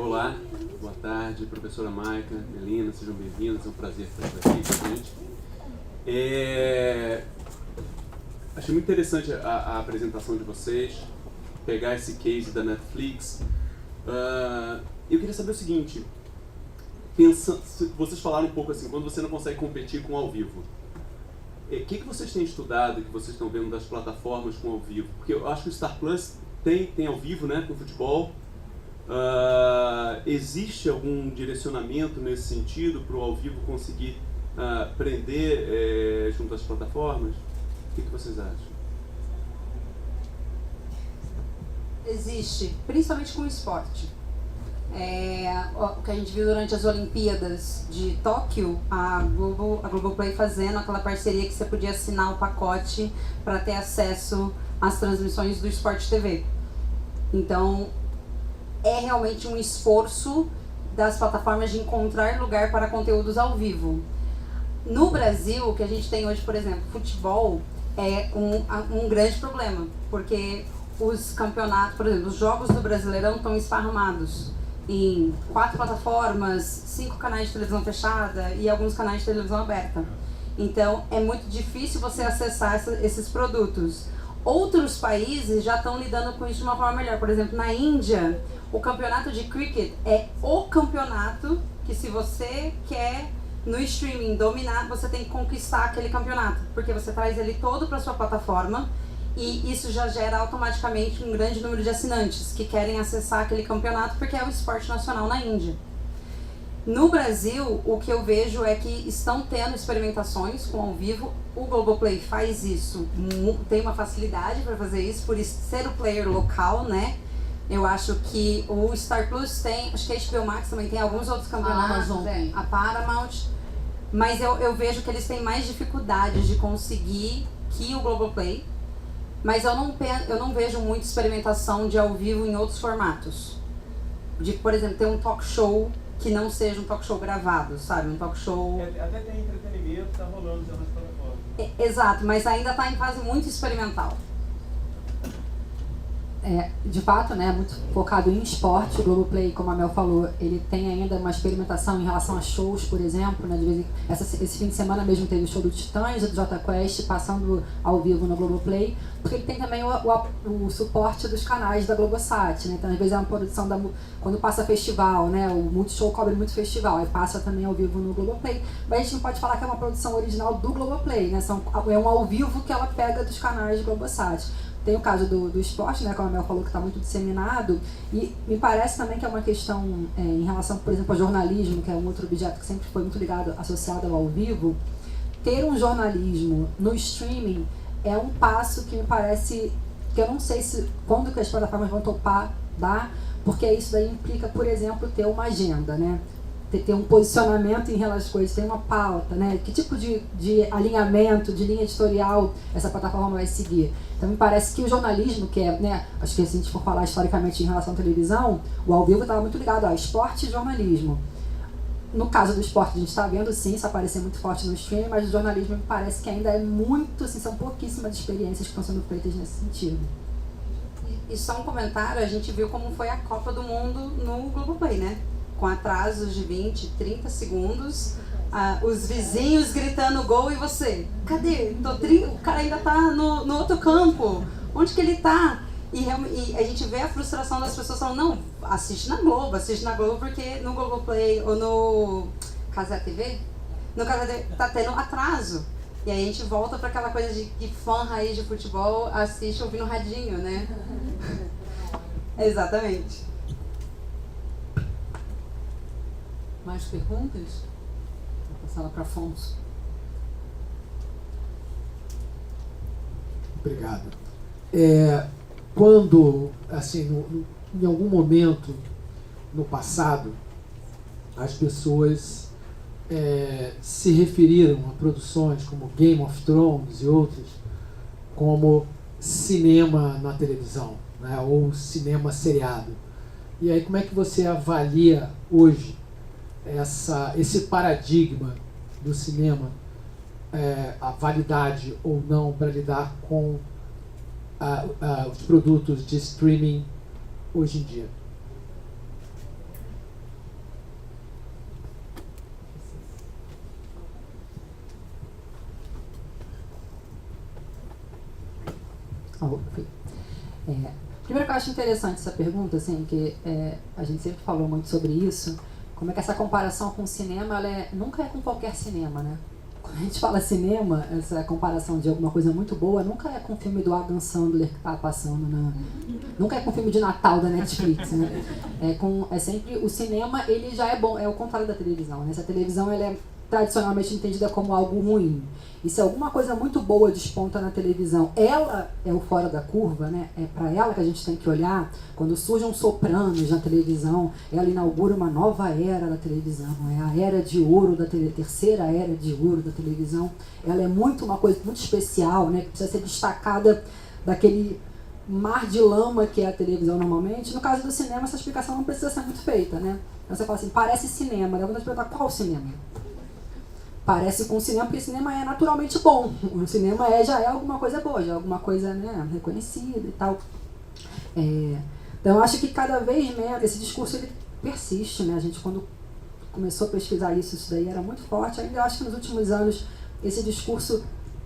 Olá, boa tarde, professora Maica, Melina, sejam bem-vindos, é um prazer estar aqui com a gente. Achei muito interessante a apresentação de vocês, pegar esse case da Netflix. Eu queria saber o seguinte, vocês falaram um pouco assim, quando você não consegue competir com ao vivo. que vocês têm estudado, que vocês estão vendo das plataformas com ao vivo? Porque eu acho que o Star Plus tem ao vivo, né, com futebol. Existe algum direcionamento nesse sentido para o ao vivo conseguir prender junto às plataformas? O que vocês acham? Existe, principalmente com o esporte. O que a gente viu durante as Olimpíadas de Tóquio, a Globoplay fazendo aquela parceria que você podia assinar o pacote para ter acesso às transmissões do Sport TV. Então, é realmente um esforço das plataformas de encontrar lugar para conteúdos ao vivo. No Brasil, o que a gente tem hoje, por exemplo, futebol é um grande problema, porque os campeonatos, por exemplo, os jogos do Brasileirão estão esparramados em 4 plataformas, 5 canais de televisão fechada e alguns canais de televisão aberta. Então, é muito difícil você acessar esses produtos. Outros países já estão lidando com isso de uma forma melhor. Por exemplo, na Índia, o campeonato de cricket é o campeonato que, se você quer no streaming dominar, você tem que conquistar aquele campeonato, porque você traz ele todo para sua plataforma e isso já gera automaticamente um grande número de assinantes que querem acessar aquele campeonato, porque é o esporte nacional na Índia. No Brasil, o que eu vejo é que estão tendo experimentações com ao vivo. O Globoplay faz isso, tem uma facilidade para fazer isso, por isso ser o player local, né? Eu acho que o Star Plus tem, acho que a HBO Max também tem alguns outros campeonatos, a Paramount, mas eu vejo que eles têm mais dificuldades de conseguir que o Globoplay, mas eu não vejo muita experimentação de ao vivo em outros formatos. De, por exemplo, ter um talk show que não seja um talk show gravado, sabe? Um talk show... Até tem entretenimento, tá rolando já nas plataformas. Exato, mas ainda está em fase muito experimental. De fato, né, muito focado em esporte. O Globoplay, como a Mel falou, ele tem ainda uma experimentação em relação a shows, por exemplo, né, esse fim de semana mesmo teve o show do Titãs e do Jota Quest passando ao vivo no Globoplay, porque ele tem também o suporte dos canais da Globosat, né, então às vezes é uma produção quando passa festival, né, o Multishow cobre muito festival, aí passa também ao vivo no Globoplay, mas a gente não pode falar que é uma produção original do Globoplay, né, é um ao vivo que ela pega dos canais de Globosat. Tem o caso do esporte, né, como a Mel falou, que está muito disseminado, e me parece também que é uma questão em relação, por exemplo, ao jornalismo, que é um outro objeto que sempre foi muito ligado, associado ao vivo. Ter um jornalismo no streaming é um passo que me parece, que eu não sei quando que as plataformas vão topar dar, porque isso daí implica, por exemplo, ter uma agenda, né? Ter um posicionamento em relação às coisas, ter uma pauta, né? Que tipo de alinhamento, de linha editorial essa plataforma vai seguir. Então me parece que o jornalismo, que é, né, acho que se a gente for falar historicamente em relação à televisão, o ao vivo estava muito ligado a esporte e jornalismo. No caso do esporte, a gente está vendo sim isso aparecer muito forte no streaming, mas o jornalismo me parece que ainda é muito, assim, são pouquíssimas experiências que estão sendo feitas nesse sentido. E só um comentário, a gente viu como foi a Copa do Mundo no Globoplay, né? Com atrasos de 20, 30 segundos, os vizinhos gritando gol e você, cadê? O cara ainda tá no outro campo, onde que ele tá? E a gente vê a frustração das pessoas falando, não, assiste na Globo porque no Globoplay ou no Casa TV, no Casa TV tá tendo atraso. E aí a gente volta para aquela coisa de que fã raiz de futebol assiste ouvindo radinho, né? Exatamente. Mais perguntas? Vou passar ela para Afonso. Obrigado. Quando, assim, em algum momento no passado, as pessoas se referiram a produções como Game of Thrones e outras como cinema na televisão, né, ou cinema seriado. E aí, como é que você avalia hoje esse paradigma do cinema, a validade ou não para lidar com os produtos de streaming hoje em dia? Primeiro que eu acho interessante essa pergunta, assim, que a gente sempre falou muito sobre isso, como é que essa comparação com o cinema, nunca é com qualquer cinema, né? a gente fala cinema, essa comparação de alguma coisa muito boa, nunca é com o filme do Adam Sandler que tá passando nunca é com o filme de Natal da Netflix, né? É sempre o cinema, ele já é bom, é o contrário da televisão, né? Se a televisão ela é tradicionalmente entendida como algo ruim, e se alguma coisa muito boa desponta na televisão, ela é o fora da curva, né? É para ela que a gente tem que olhar. Quando surge um Sopranos na televisão, ela inaugura uma nova era da televisão, é a era de ouro da terceira era de ouro da televisão. Ela é uma coisa muito especial, né? Que precisa ser destacada daquele mar de lama que é a televisão normalmente. No caso do cinema, essa explicação não precisa ser muito feita, né? Então você fala assim, parece cinema, dá vontade de perguntar qual cinema? Parece com o cinema, porque o cinema é naturalmente bom. O cinema já é alguma coisa boa, já é alguma coisa, né, reconhecida e tal. Então eu acho que cada vez menos esse discurso ele persiste, né? A gente quando começou a pesquisar isso daí era muito forte. Ainda acho que nos últimos anos esse discurso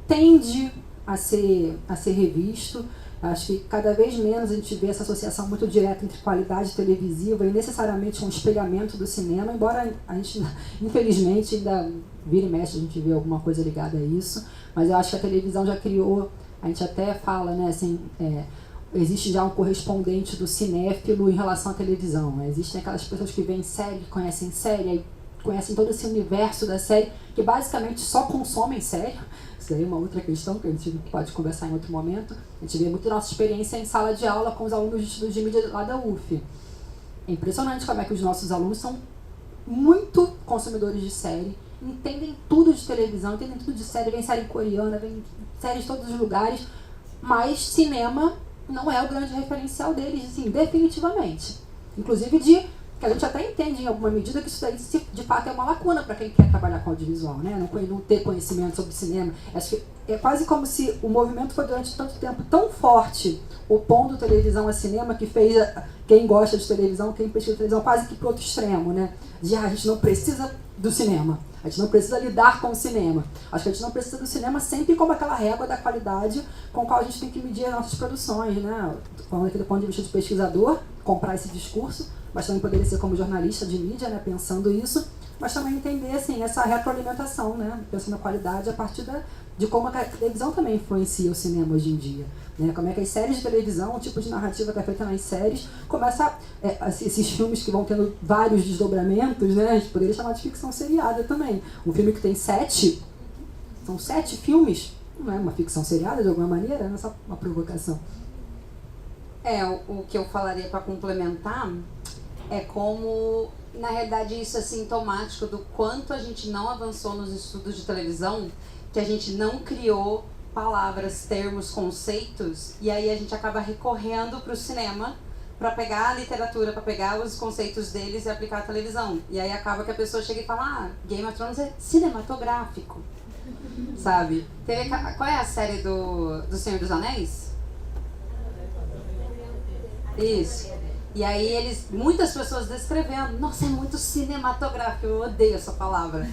tende a ser revisto. Acho que cada vez menos a gente vê essa associação muito direta entre qualidade televisiva e necessariamente um espelhamento do cinema, embora a gente, infelizmente, ainda vira e mexe, a gente vê alguma coisa ligada a isso, mas eu acho que a televisão já criou, a gente até fala, né, assim, existe já um correspondente do cinéfilo em relação à televisão, né? Existem aquelas pessoas que veem série, que conhecem série, aí conhecem todo esse universo da série, que basicamente só consomem série. Isso aí é uma outra questão que a gente pode conversar em outro momento. A gente vê muito nossa experiência em sala de aula com os alunos de estudos de mídia lá da UF. É impressionante como é que os nossos alunos são muito consumidores de série, entendem tudo de televisão, entendem tudo de série, vem série coreana, vem série de todos os lugares, mas cinema não é o grande referencial deles, assim, definitivamente. Inclusive que a gente até entende em alguma medida que isso daí de fato é uma lacuna para quem quer trabalhar com audiovisual, né? Não ter conhecimento sobre cinema. Acho que é quase como se o movimento foi durante tanto tempo tão forte, opondo televisão a cinema, que fez quem gosta de televisão, quem pesquisa televisão, quase que para outro extremo, né? A gente não precisa do cinema, a gente não precisa lidar com o cinema. Acho que a gente não precisa do cinema sempre como aquela régua da qualidade com a qual a gente tem que medir as nossas produções, né? Falando aqui do ponto de vista de pesquisador, comprar esse discurso, mas também poderia ser como jornalista de mídia, né, pensando isso, mas também entender assim, essa retroalimentação, né, pensando na qualidade a partir de como a televisão também influencia o cinema hoje em dia. Né, como é que as séries de televisão, o tipo de narrativa que é feita nas séries, começa esses filmes que vão tendo vários desdobramentos, né, a gente poderia chamar de ficção seriada também. Um filme que tem 7 filmes, não é uma ficção seriada de alguma maneira, não é só uma provocação. O que eu falaria para complementar é como, na realidade, isso é sintomático do quanto a gente não avançou nos estudos de televisão, que a gente não criou palavras, termos, conceitos, e aí a gente acaba recorrendo para o cinema para pegar a literatura, para pegar os conceitos deles e aplicar à televisão. E aí acaba que a pessoa chega e fala, Game of Thrones é cinematográfico, sabe? Qual é a série do Senhor dos Anéis? Isso. E aí muitas pessoas descrevendo, nossa, é muito cinematográfico, eu odeio essa palavra.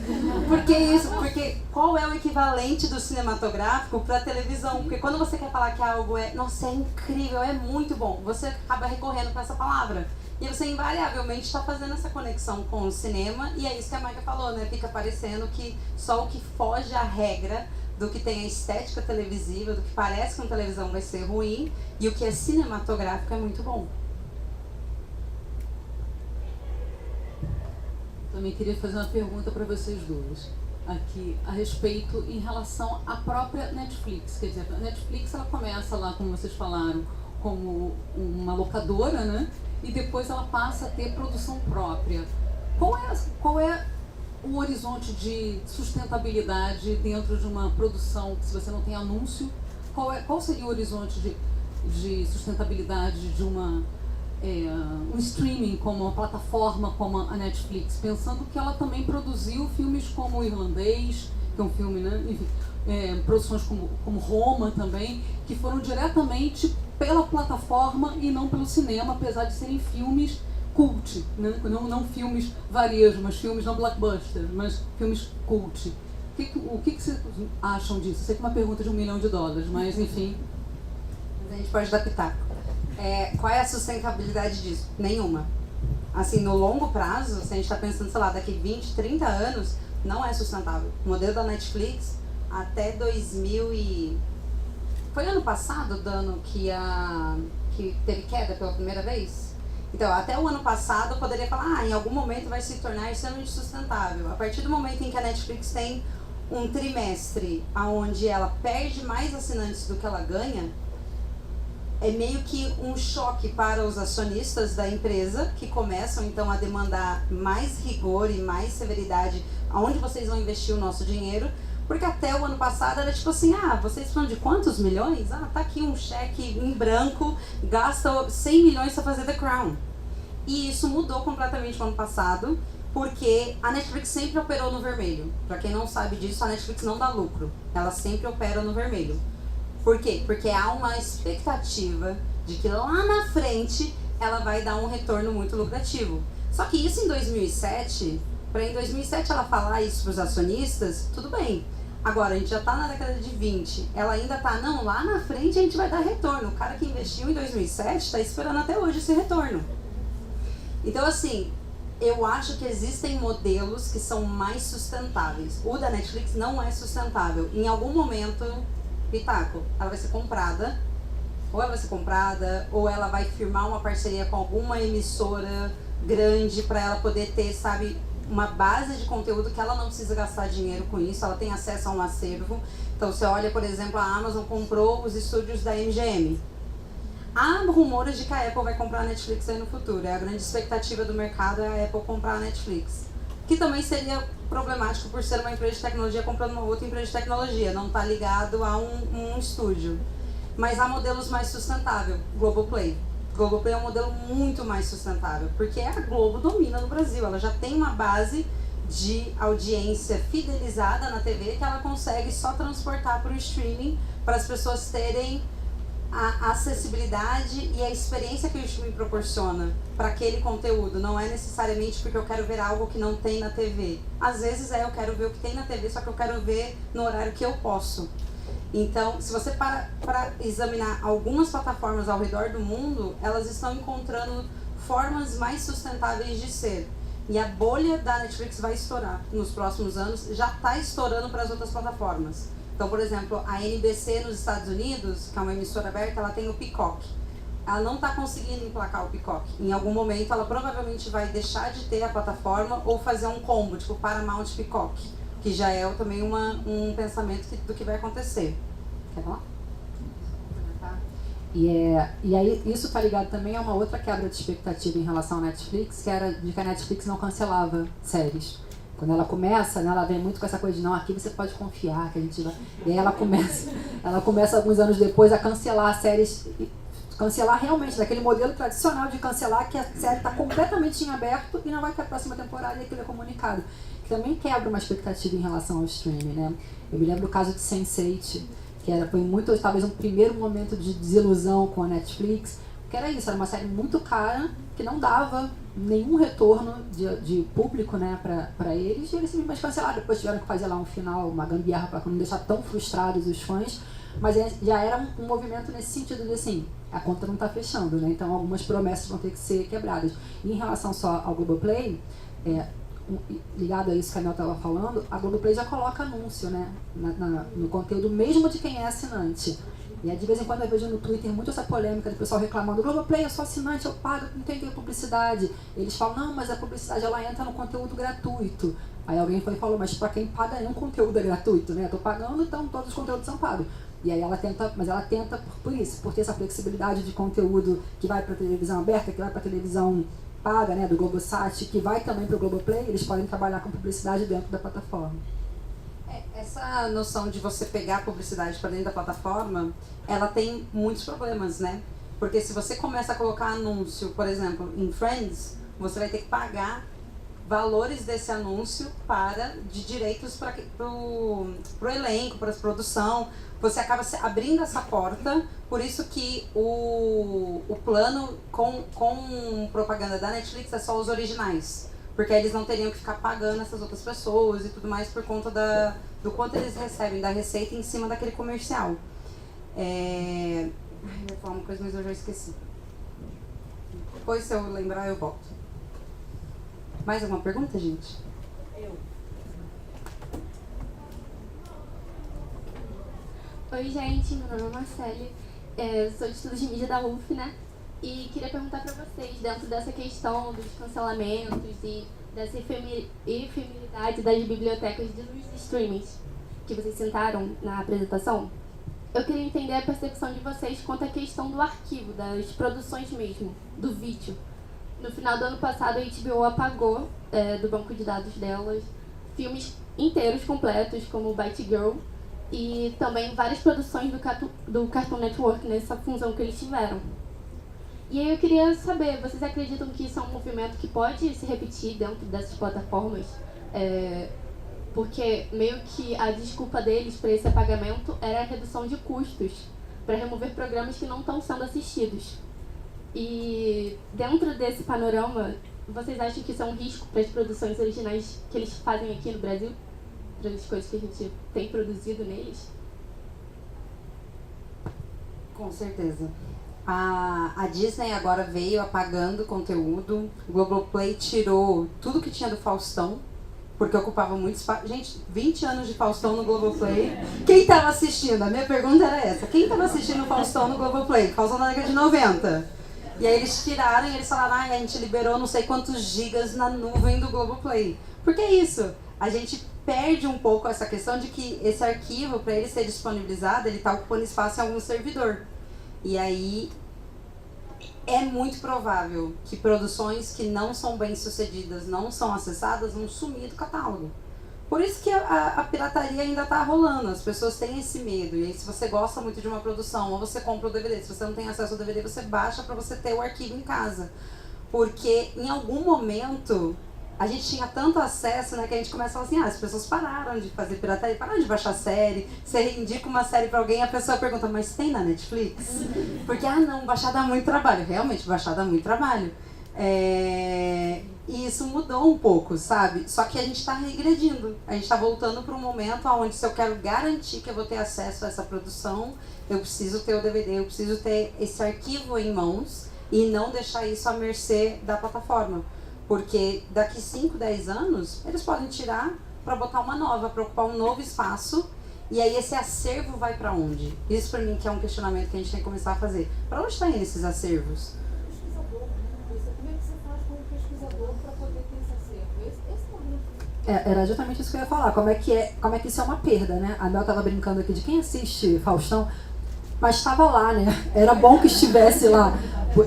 Por que isso? Porque qual é o equivalente do cinematográfico para a televisão? Porque quando você quer falar que algo nossa, é incrível, é muito bom, você acaba recorrendo para essa palavra. E você invariavelmente está fazendo essa conexão com o cinema, e é isso que a Maika falou, né? Fica parecendo que só o que foge à regra do que tem a estética televisiva, do que parece que uma televisão vai ser ruim, e o que é cinematográfico é muito bom. Também queria fazer uma pergunta para vocês duas, aqui, a respeito, em relação à própria Netflix. Quer dizer, a Netflix, ela começa lá, como vocês falaram, como uma locadora, né? E depois ela passa a ter produção própria. Qual é o horizonte de sustentabilidade dentro de uma produção, se você não tem anúncio? Qual seria o horizonte de sustentabilidade de um streaming, como uma plataforma como a Netflix, pensando que ela também produziu filmes como O Irlandês, que é um filme, né? Enfim, produções como Roma também, que foram diretamente pela plataforma e não pelo cinema, apesar de serem filmes cult, né? Não filmes varejo, mas filmes não blockbusters, mas filmes cult. O que vocês acham disso? Eu sei que é uma pergunta de $1 milhão, mas enfim. A gente pode dar pitaco. Qual é a sustentabilidade disso? Nenhuma. Assim, no longo prazo, se a gente está pensando, sei lá, daqui 20, 30 anos, Não é sustentável. O modelo da Netflix, até 2000 e... Foi ano passado, Dano, que teve queda pela primeira vez? Então, até o ano passado eu poderia falar, em algum momento vai se tornar extremamente sustentável. A partir do momento em que a Netflix tem um trimestre onde ela perde mais assinantes do que ela ganha, é meio que um choque para os acionistas da empresa, que começam então a demandar mais rigor e mais severidade aonde vocês vão investir o nosso dinheiro, porque até o ano passado era tipo assim, vocês falam de quantos milhões? Tá aqui um cheque em branco, gasta 100 milhões para fazer The Crown. E isso mudou completamente no ano passado, porque a Netflix sempre operou no vermelho. Para quem não sabe disso, a Netflix não dá lucro, ela sempre opera no vermelho. Por quê? Porque há uma expectativa de que lá na frente ela vai dar um retorno muito lucrativo. Só que isso em 2007, para em 2007 ela falar isso para os acionistas, tudo bem. Agora, a gente já está na década de 20, ela ainda está, não, lá na frente a gente vai dar retorno. O cara que investiu em 2007 está esperando até hoje esse retorno. Então, assim, eu acho que existem modelos que são mais sustentáveis. O da Netflix não é sustentável. Em algum momento, pitaco, ela vai ser comprada, ou ela vai firmar uma parceria com alguma emissora grande para ela poder ter, sabe, uma base de conteúdo que ela não precisa gastar dinheiro com isso, ela tem acesso a um acervo. Então, você olha, por exemplo, a Amazon comprou os estúdios da MGM. Há rumores de que a Apple vai comprar a Netflix aí no futuro. A grande expectativa do mercado é a Apple comprar a Netflix. Que também seria problemático por ser uma empresa de tecnologia comprando uma outra empresa de tecnologia, não está ligado a um estúdio. Mas há modelos mais sustentáveis. Globoplay. Globoplay é um modelo muito mais sustentável, porque a Globo domina no Brasil. Ela já tem uma base de audiência fidelizada na TV que ela consegue só transportar para o streaming, para as pessoas terem a acessibilidade e a experiência que o streaming proporciona para aquele conteúdo. Não é necessariamente porque eu quero ver algo que não tem na TV. Às vezes eu quero ver o que tem na TV, só que eu quero ver no horário que eu posso. Então, se você para examinar algumas plataformas ao redor do mundo, elas estão encontrando formas mais sustentáveis de ser. E a bolha da Netflix vai estourar nos próximos anos, já está estourando para as outras plataformas. Então, por exemplo, a NBC nos Estados Unidos, que é uma emissora aberta, ela tem o Peacock. Ela não está conseguindo emplacar o Peacock. Em algum momento, ela provavelmente vai deixar de ter a plataforma ou fazer um combo, tipo Paramount Peacock, que já é também um pensamento do que vai acontecer. Quer falar? E aí isso está ligado também a uma outra quebra de expectativa em relação à Netflix, que era de que a Netflix não cancelava séries. Quando ela começa, né, ela vem muito com essa coisa de não, aqui você pode confiar, que a gente vai... E aí ela começa alguns anos depois a cancelar séries, cancelar realmente, daquele modelo tradicional de cancelar, que a série está completamente em aberto e não vai ter a próxima temporada e aquilo é comunicado. Que também quebra uma expectativa em relação ao streaming, né? Eu me lembro do caso de Sense8, que foi muito, talvez um primeiro momento de desilusão com a Netflix, que era isso, era uma série muito cara, que não dava nenhum retorno de público, né, para eles, e eles simplesmente cancelaram. Depois tiveram que fazer lá um final, uma gambiarra para não deixar tão frustrados os fãs, mas já era um movimento nesse sentido de assim, a conta não está fechando, né, então algumas promessas vão ter que ser quebradas. E em relação só ao Globoplay, ligado a isso que a Mel estava falando, a Globoplay já coloca anúncio, né, no conteúdo mesmo de quem é assinante. E aí, de vez em quando eu vejo no Twitter muito essa polêmica do pessoal reclamando: Globoplay, eu sou assinante, eu pago, não tem que ter publicidade. Eles falam: não, mas a publicidade ela entra no conteúdo gratuito. Aí alguém foi e falou: mas para quem paga nenhum conteúdo é gratuito, né? Eu tô pagando, então todos os conteúdos são pagos. E aí ela tenta por isso, por ter essa flexibilidade de conteúdo que vai para televisão aberta, que vai para televisão paga, né, do Globosat, que vai também para o Globoplay, eles podem trabalhar com publicidade dentro da plataforma. Essa noção de você pegar a publicidade para dentro da plataforma, ela tem muitos problemas, né? Porque se você começa a colocar anúncio, por exemplo, em Friends, você vai ter que pagar valores desse anúncio de direitos para o elenco, para a produção. Você acaba abrindo essa porta, por isso que o plano com propaganda da Netflix é só os originais. Porque eles não teriam que ficar pagando essas outras pessoas e tudo mais por conta do quanto eles recebem da receita em cima daquele comercial. Eu ia falar uma coisa, mas eu já esqueci. Depois, se eu lembrar, eu volto. Mais alguma pergunta, gente? Oi, gente, meu nome é Marcele, sou de estudos de mídia da UF, né? E queria perguntar para vocês, dentro dessa questão dos cancelamentos e dessa efemeridade das bibliotecas dos streamings que vocês citaram na apresentação, eu queria entender a percepção de vocês quanto à questão do arquivo, das produções mesmo, do vídeo. No final do ano passado, a HBO apagou do banco de dados delas filmes inteiros, completos, como Batgirl, e também várias produções do Cartoon Network nessa fusão que eles tiveram. E aí eu queria saber, vocês acreditam que isso é um movimento que pode se repetir dentro dessas plataformas? Porque meio que a desculpa deles para esse apagamento era a redução de custos, para remover programas que não estão sendo assistidos. E dentro desse panorama, vocês acham que isso é um risco para as produções originais que eles fazem aqui no Brasil? Para as coisas que a gente tem produzido neles? Com certeza. A Disney agora veio apagando conteúdo. O Globoplay tirou tudo que tinha do Faustão, porque ocupava muito espaço. Gente, 20 anos de Faustão no Globoplay. Quem estava assistindo? A minha pergunta era essa. Quem estava assistindo o Faustão no Globoplay? Faustão na década de 90. E aí eles tiraram e eles falaram, a gente liberou não sei quantos gigas na nuvem do Globoplay. Por que isso? A gente perde um pouco essa questão de que esse arquivo, para ele ser disponibilizado, ele está ocupando espaço em algum servidor. E aí é muito provável que produções que não são bem sucedidas, não são acessadas, vão sumir do catálogo. Por isso que a pirataria ainda está rolando, as pessoas têm esse medo. E aí, se você gosta muito de uma produção, ou você compra o DVD, se você não tem acesso ao DVD, você baixa para você ter o arquivo em casa. Porque em algum momento a gente tinha tanto acesso, né, que a gente começa a falar assim, as pessoas pararam de fazer pirataria, pararam de baixar série. Você indica uma série para alguém e a pessoa pergunta, mas tem na Netflix? Porque, não, baixar dá muito trabalho. Realmente, baixar dá muito trabalho. E isso mudou um pouco, sabe? Só que a gente está regredindo. A gente está voltando para um momento onde, se eu quero garantir que eu vou ter acesso a essa produção, eu preciso ter o DVD, eu preciso ter esse arquivo em mãos e não deixar isso à mercê da plataforma. Porque daqui 5, 10 anos, eles podem tirar para botar uma nova, para ocupar um novo espaço. E aí esse acervo vai para onde? Isso para mim que é um questionamento que a gente tem que começar a fazer. Para onde estão indo esses acervos? Como é que você faz como pesquisador para poder ter esse acervo? Era justamente isso que eu ia falar. Como é que isso é uma perda, né? A Mel estava brincando aqui de quem assiste Faustão, mas estava lá, né? Era bom que estivesse lá.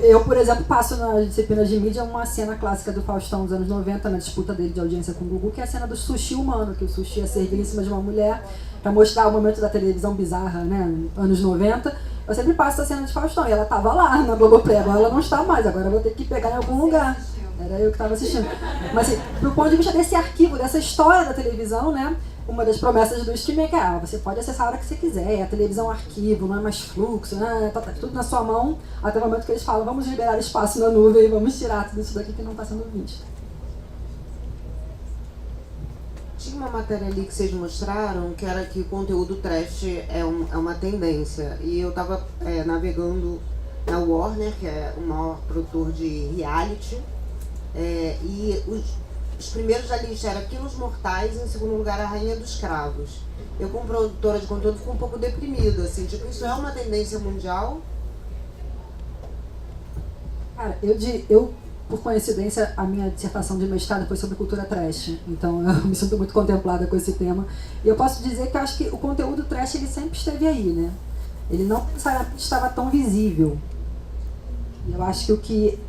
Eu, por exemplo, passo nas disciplinas de mídia uma cena clássica do Faustão dos anos 90, na disputa dele de audiência com o Gugu, que é a cena do sushi humano, que o sushi é servido em cima de uma mulher para mostrar o momento da televisão bizarra, né? Anos 90. Eu sempre passo a cena de Faustão e ela estava lá na Globoplay, agora ela não está mais, agora eu vou ter que pegar em algum lugar. Era eu que estava assistindo. Mas, assim, do ponto de vista desse arquivo, dessa história da televisão, né? Uma das promessas do streaming é que você pode acessar a hora que você quiser, a televisão é um arquivo, não é mais fluxo, né? Tá tudo na sua mão, até o momento que eles falam, vamos liberar espaço na nuvem, vamos tirar tudo isso daqui que não está sendo visto. Tinha uma matéria ali que vocês mostraram, que era que o conteúdo trash é uma tendência, e eu estava navegando na Warner, que é o maior produtor de reality, e os primeiros da lista eram Quilos Mortais e em segundo lugar a Rainha dos Cravos. Eu, como produtora de conteúdo, fico um pouco deprimida, assim, tipo, isso é uma tendência mundial? Cara, eu por coincidência, a minha dissertação de mestrado foi sobre cultura trash, então eu me sinto muito contemplada com esse tema. E eu posso dizer que eu acho que o conteúdo trash, ele sempre esteve aí, né? Ele não estava tão visível. E eu acho que o que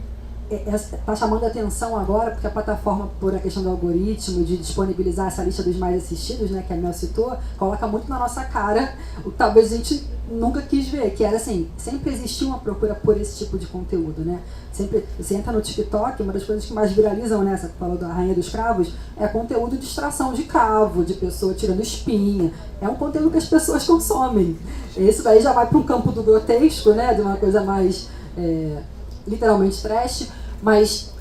está chamando a atenção agora, porque a plataforma, por a questão do algoritmo, de disponibilizar essa lista dos mais assistidos, né, que a Mel citou, coloca muito na nossa cara o que talvez a gente nunca quis ver, que era assim, sempre existiu uma procura por esse tipo de conteúdo, né? Sempre, você entra no TikTok, uma das coisas que mais viralizam, né, essa que falou da Rainha dos Cravos, é conteúdo de extração de cravo, de pessoa tirando espinha, é um conteúdo que as pessoas consomem. Isso daí já vai para um campo do grotesco, né, de uma coisa mais literalmente trash, mas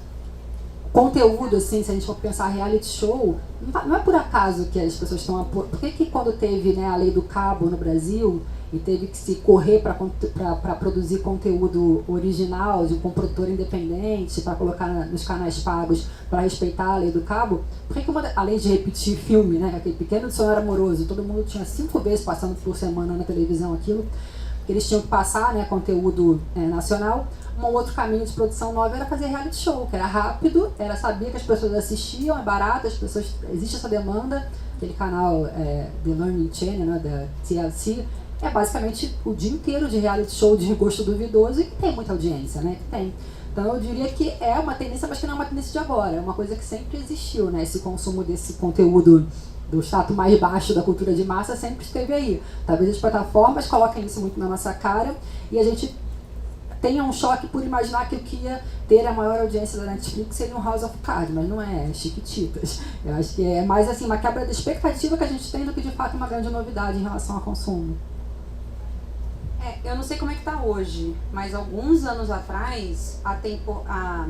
conteúdo, assim, se a gente for pensar reality show, não é por acaso que as pessoas estão... Por que quando teve, né, a lei do cabo no Brasil, e teve que se correr para produzir conteúdo original, com produtor independente, para colocar nos canais pagos, para respeitar a lei do cabo, por que além de repetir filme, né, aquele Pequeno Dicionário Amoroso, todo mundo tinha 5 vezes passando por semana na televisão aquilo, eles tinham que passar, né, conteúdo nacional. Um outro caminho de produção nova era fazer reality show, que era rápido, era saber que as pessoas assistiam, é barato, existe essa demanda. Aquele canal The Learning Channel, né, da TLC, é basicamente o dia inteiro de reality show de gosto duvidoso e que tem muita audiência, né? Que tem. Então eu diria que é uma tendência, mas que não é uma tendência de agora, é uma coisa que sempre existiu, né? Esse consumo desse conteúdo do status mais baixo da cultura de massa sempre esteve aí. Talvez as plataformas coloquem isso muito na nossa cara e a gente tenha um choque por imaginar que o que ia ter a maior audiência da Netflix seria um House of Cards, mas não é Chiquititas. Eu acho que é mais assim uma quebra de expectativa que a gente tem do que de fato uma grande novidade em relação ao consumo. Eu não sei como é que tá hoje, mas alguns anos atrás a temporada,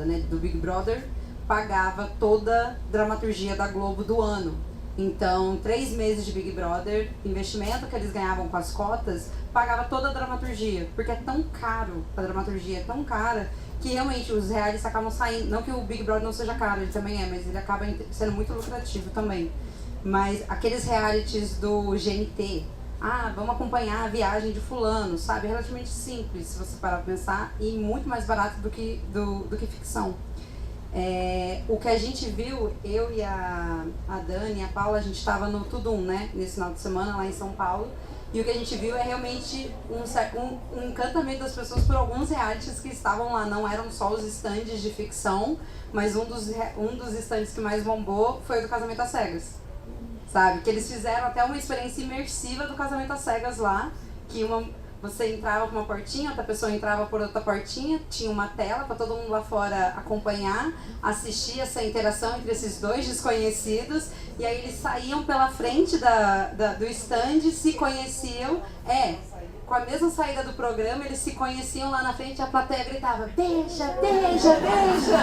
né, do Big Brother pagava toda a dramaturgia da Globo do ano. Então, 3 meses de Big Brother, investimento que eles ganhavam com as cotas, pagava toda a dramaturgia. Porque é tão caro, a dramaturgia é tão cara, que realmente os realities acabam saindo. Não que o Big Brother não seja caro, ele também é, mas ele acaba sendo muito lucrativo também. Mas aqueles realities do GNT, vamos acompanhar a viagem de fulano, sabe? É relativamente simples, se você parar pra pensar, e muito mais barato do que ficção. O que a gente viu, eu e a Dani e a Paula, a gente estava no Tudum, né, nesse final de semana lá em São Paulo, e o que a gente viu é realmente um encantamento das pessoas por alguns realities que estavam lá. Não eram só os stands de ficção, mas um dos stands que mais bombou foi o do Casamento às Cegas, sabe? Que eles fizeram até uma experiência imersiva do Casamento às Cegas lá, que você entrava por uma portinha, outra pessoa entrava por outra portinha, tinha uma tela para todo mundo lá fora acompanhar, assistir essa interação entre esses dois desconhecidos, e aí eles saíam pela frente do stand, se conheciam, com a mesma saída do programa, eles se conheciam lá na frente e a plateia gritava: beija, beija, beija!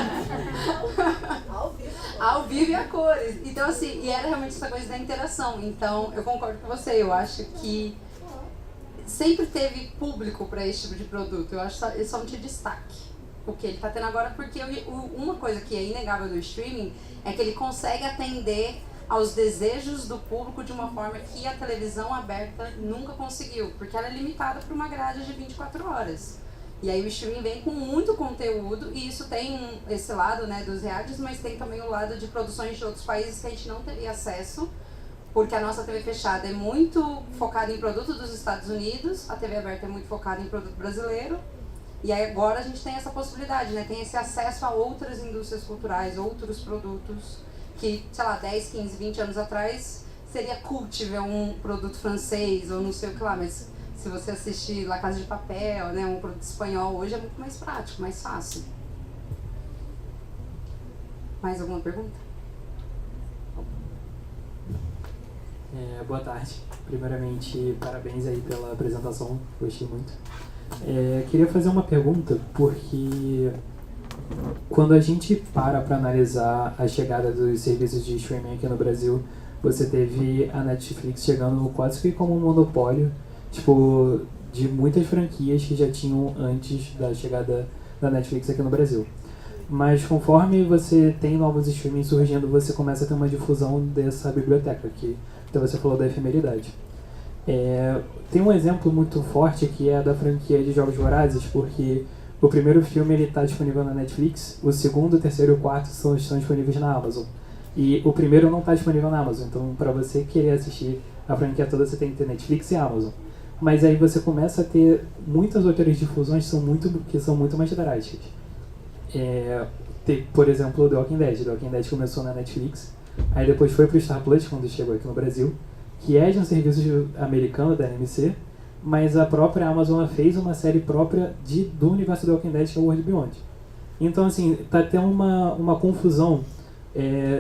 Ao vivo e a cores. Então assim, e era realmente essa coisa da interação. Então eu concordo com você, eu acho que sempre teve público para esse tipo de produto. Eu acho que ele só não tinha destaque o que ele está tendo agora, porque uma coisa que é inegável do streaming é que ele consegue atender aos desejos do público de uma forma que a televisão aberta nunca conseguiu, porque ela é limitada por uma grade de 24 horas. E aí o streaming vem com muito conteúdo, e isso tem esse lado, né, dos realities, mas tem também o lado de produções de outros países que a gente não teria acesso, porque a nossa TV fechada é muito focada em produto dos Estados Unidos, a TV aberta é muito focada em produto brasileiro, e aí agora a gente tem essa possibilidade, né? Tem esse acesso a outras indústrias culturais, outros produtos, que, sei lá, 10, 15, 20 anos atrás seria cult ver um produto francês ou não sei o que lá, mas se você assistir La Casa de Papel, né, um produto espanhol, hoje é muito mais prático, mais fácil. Mais alguma pergunta? Boa tarde. Primeiramente, parabéns aí pela apresentação, gostei muito. Queria fazer uma pergunta, porque quando a gente para analisar a chegada dos serviços de streaming aqui no Brasil, você teve a Netflix chegando quase que como um monopólio, tipo, de muitas franquias que já tinham antes da chegada da Netflix aqui no Brasil. Mas conforme você tem novos streamings surgindo, você começa a ter uma difusão dessa biblioteca, que então você falou da efemeridade. Tem um exemplo muito forte que é da franquia de Jogos Vorazes, porque o primeiro filme está disponível na Netflix, o segundo, o terceiro e o quarto estão disponíveis na Amazon. E o primeiro não está disponível na Amazon, então para você querer assistir a franquia toda você tem que ter Netflix e Amazon. Mas aí você começa a ter muitas outras difusões que são muito mais drásticas. Por exemplo, The Walking Dead. The Walking Dead começou na Netflix, aí depois foi pro Star Plus quando chegou aqui no Brasil, que é de um serviço americano da AMC, mas a própria Amazon fez uma série própria do universo The Walking Dead, que é o World Beyond. Então assim, tá tendo uma confusão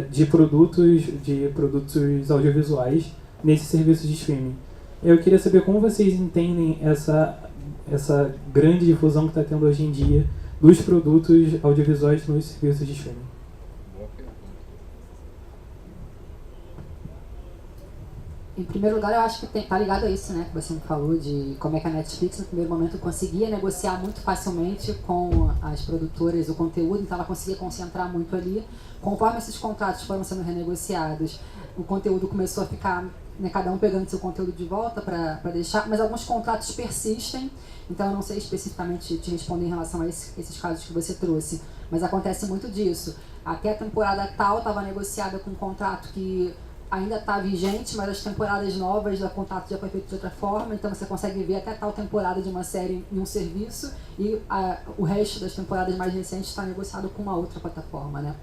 de produtos audiovisuais nesse serviço de streaming. Eu queria saber como vocês entendem essa grande difusão que está tendo hoje em dia dos produtos audiovisuais nos serviços de streaming. Em primeiro lugar, eu acho que tá ligado a isso, né, que você me falou, de como é que a Netflix, no primeiro momento, conseguia negociar muito facilmente com as produtoras o conteúdo, então ela conseguia concentrar muito ali. Conforme esses contratos foram sendo renegociados, o conteúdo começou a ficar, né, cada um pegando seu conteúdo de volta para deixar, mas alguns contratos persistem, então eu não sei especificamente te responder em relação a esses casos que você trouxe, mas acontece muito disso. Até a temporada tal estava negociada com um contrato que ainda está vigente, mas as temporadas novas do contrato já foi feito de outra forma, então você consegue ver até tal temporada de uma série em um serviço e o resto das temporadas mais recentes está negociado com uma outra plataforma, né?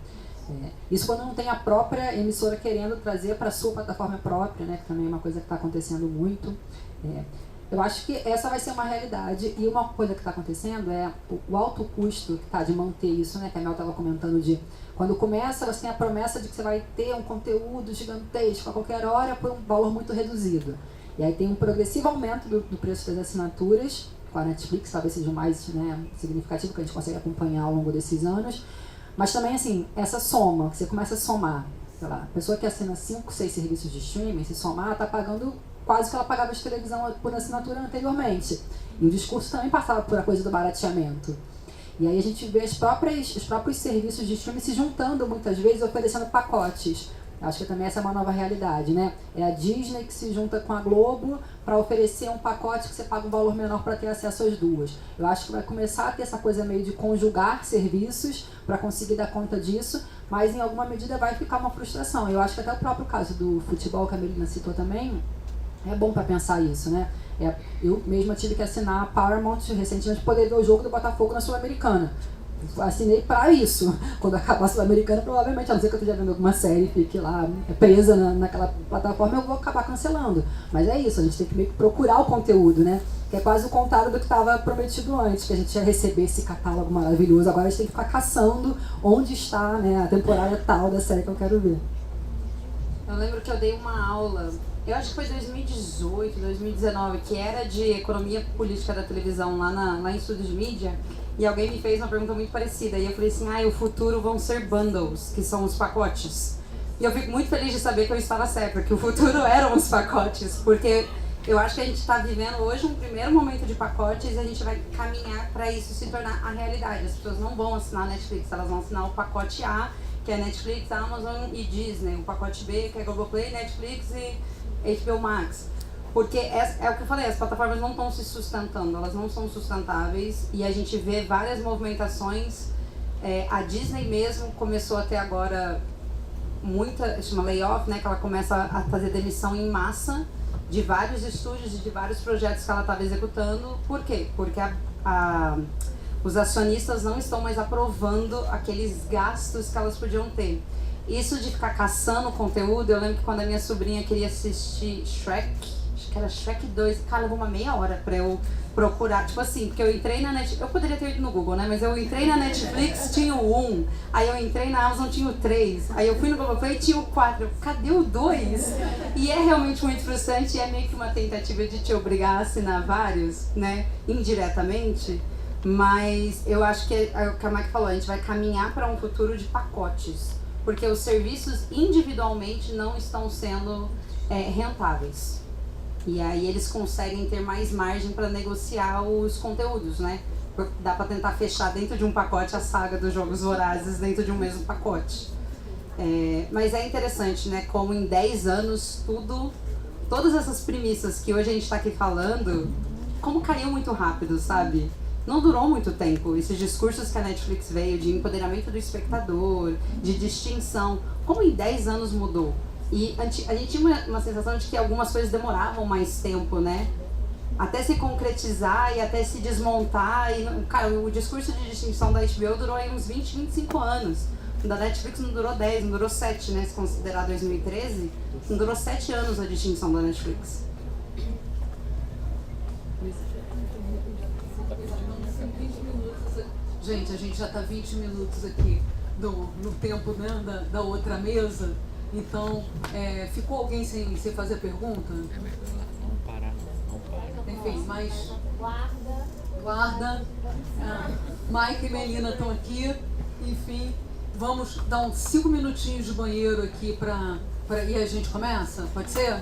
Isso quando não tem a própria emissora querendo trazer para a sua plataforma própria, né? Que também é uma coisa que está acontecendo muito. Eu acho que essa vai ser uma realidade, e uma coisa que está acontecendo é o alto custo que tá de manter isso, né? Que a Mel estava comentando de quando começa, você tem a promessa de que você vai ter um conteúdo gigantesco a qualquer hora por um valor muito reduzido. E aí tem um progressivo aumento do preço das assinaturas, com a Netflix talvez seja o mais, né, significativo que a gente consegue acompanhar ao longo desses anos. Mas também, assim, essa soma, que você começa a somar, sei lá, a pessoa que assina 5, 6 serviços de streaming, se somar, está pagando quase o que ela pagava de televisão por assinatura anteriormente. E o discurso também passava por a coisa do barateamento. E aí a gente vê os próprios serviços de streaming se juntando muitas vezes, oferecendo pacotes. Acho que também essa é uma nova realidade, né? É a Disney que se junta com a Globo para oferecer um pacote que você paga um valor menor para ter acesso às duas. Eu acho que vai começar a ter essa coisa meio de conjugar serviços para conseguir dar conta disso, mas em alguma medida vai ficar uma frustração. Eu acho que até o próprio caso do futebol que a Melina citou também, é bom para pensar isso, né? Eu mesma tive que assinar a Paramount recentemente para poder ver o jogo do Botafogo na Sul-Americana. Assinei para isso. Quando acabar a Sul-Americana, provavelmente, a não ser que eu esteja vendo alguma série e fique lá presa naquela plataforma, eu vou acabar cancelando. Mas é isso, a gente tem que meio que procurar o conteúdo, né? Que é quase o contrário do que estava prometido antes, que a gente ia receber esse catálogo maravilhoso. Agora a gente tem que ficar caçando onde está, né, a temporada tal da série que eu quero ver. Eu lembro que eu dei uma aula, eu acho que foi 2018, 2019, que era de economia política da televisão lá em Estúdio de Mídia, e alguém me fez uma pergunta muito parecida, e eu falei assim, o futuro vão ser bundles, que são os pacotes. E eu fico muito feliz de saber que eu estava certa, que o futuro eram os pacotes, porque eu acho que a gente está vivendo hoje um primeiro momento de pacotes e a gente vai caminhar para isso se tornar a realidade. As pessoas não vão assinar a Netflix, elas vão assinar o pacote A, que é Netflix, Amazon e Disney, o pacote B, que é Globoplay, Netflix e HBO Max. Porque é o que eu falei, as plataformas não estão se sustentando, elas não são sustentáveis e a gente vê várias movimentações. A Disney mesmo começou até agora chama layoff, né, que ela começa a fazer demissão em massa de vários estúdios e de vários projetos que ela estava executando. Por quê? Porque os acionistas não estão mais aprovando aqueles gastos que elas podiam ter. Isso de ficar caçando conteúdo, eu lembro que quando a minha sobrinha queria assistir Shrek, acho que era Shrek 2, cara, levou uma meia hora pra eu procurar, tipo assim, porque eu entrei na Netflix, eu poderia ter ido no Google, né, mas eu entrei na Netflix, tinha o 1, aí eu entrei na Amazon, tinha o 3, aí eu fui no Globoplay, tinha o 4, cadê o 2? E é realmente muito frustrante, e é meio que uma tentativa de te obrigar a assinar vários, né, indiretamente, mas eu acho que é o que a Mike falou, a gente vai caminhar para um futuro de pacotes, porque os serviços individualmente não estão sendo rentáveis. E aí eles conseguem ter mais margem para negociar os conteúdos, né? Dá para tentar fechar dentro de um pacote a saga dos Jogos Vorazes dentro de um mesmo pacote. Mas é interessante, né? Como em 10 anos todas essas premissas que hoje a gente está aqui falando, como caiu muito rápido, sabe? Não durou muito tempo, esses discursos que a Netflix veio de empoderamento do espectador, de distinção, como em 10 anos mudou. E a gente tinha uma sensação de que algumas coisas demoravam mais tempo, né? Até se concretizar e até se desmontar. Cara, o discurso de distinção da HBO durou aí uns 20, 25 anos. O da Netflix não durou 10, não durou 7, né? Se considerar 2013, não durou 7 anos a distinção da Netflix. Gente, a gente já está 20 minutos aqui no tempo, né, da outra mesa. Então, ficou alguém sem fazer pergunta? Vamos parar. Enfim, mas... Guarda. Mike e Melina estão aqui. Enfim, vamos dar uns 5 minutinhos de banheiro aqui e a gente começa? Pode ser?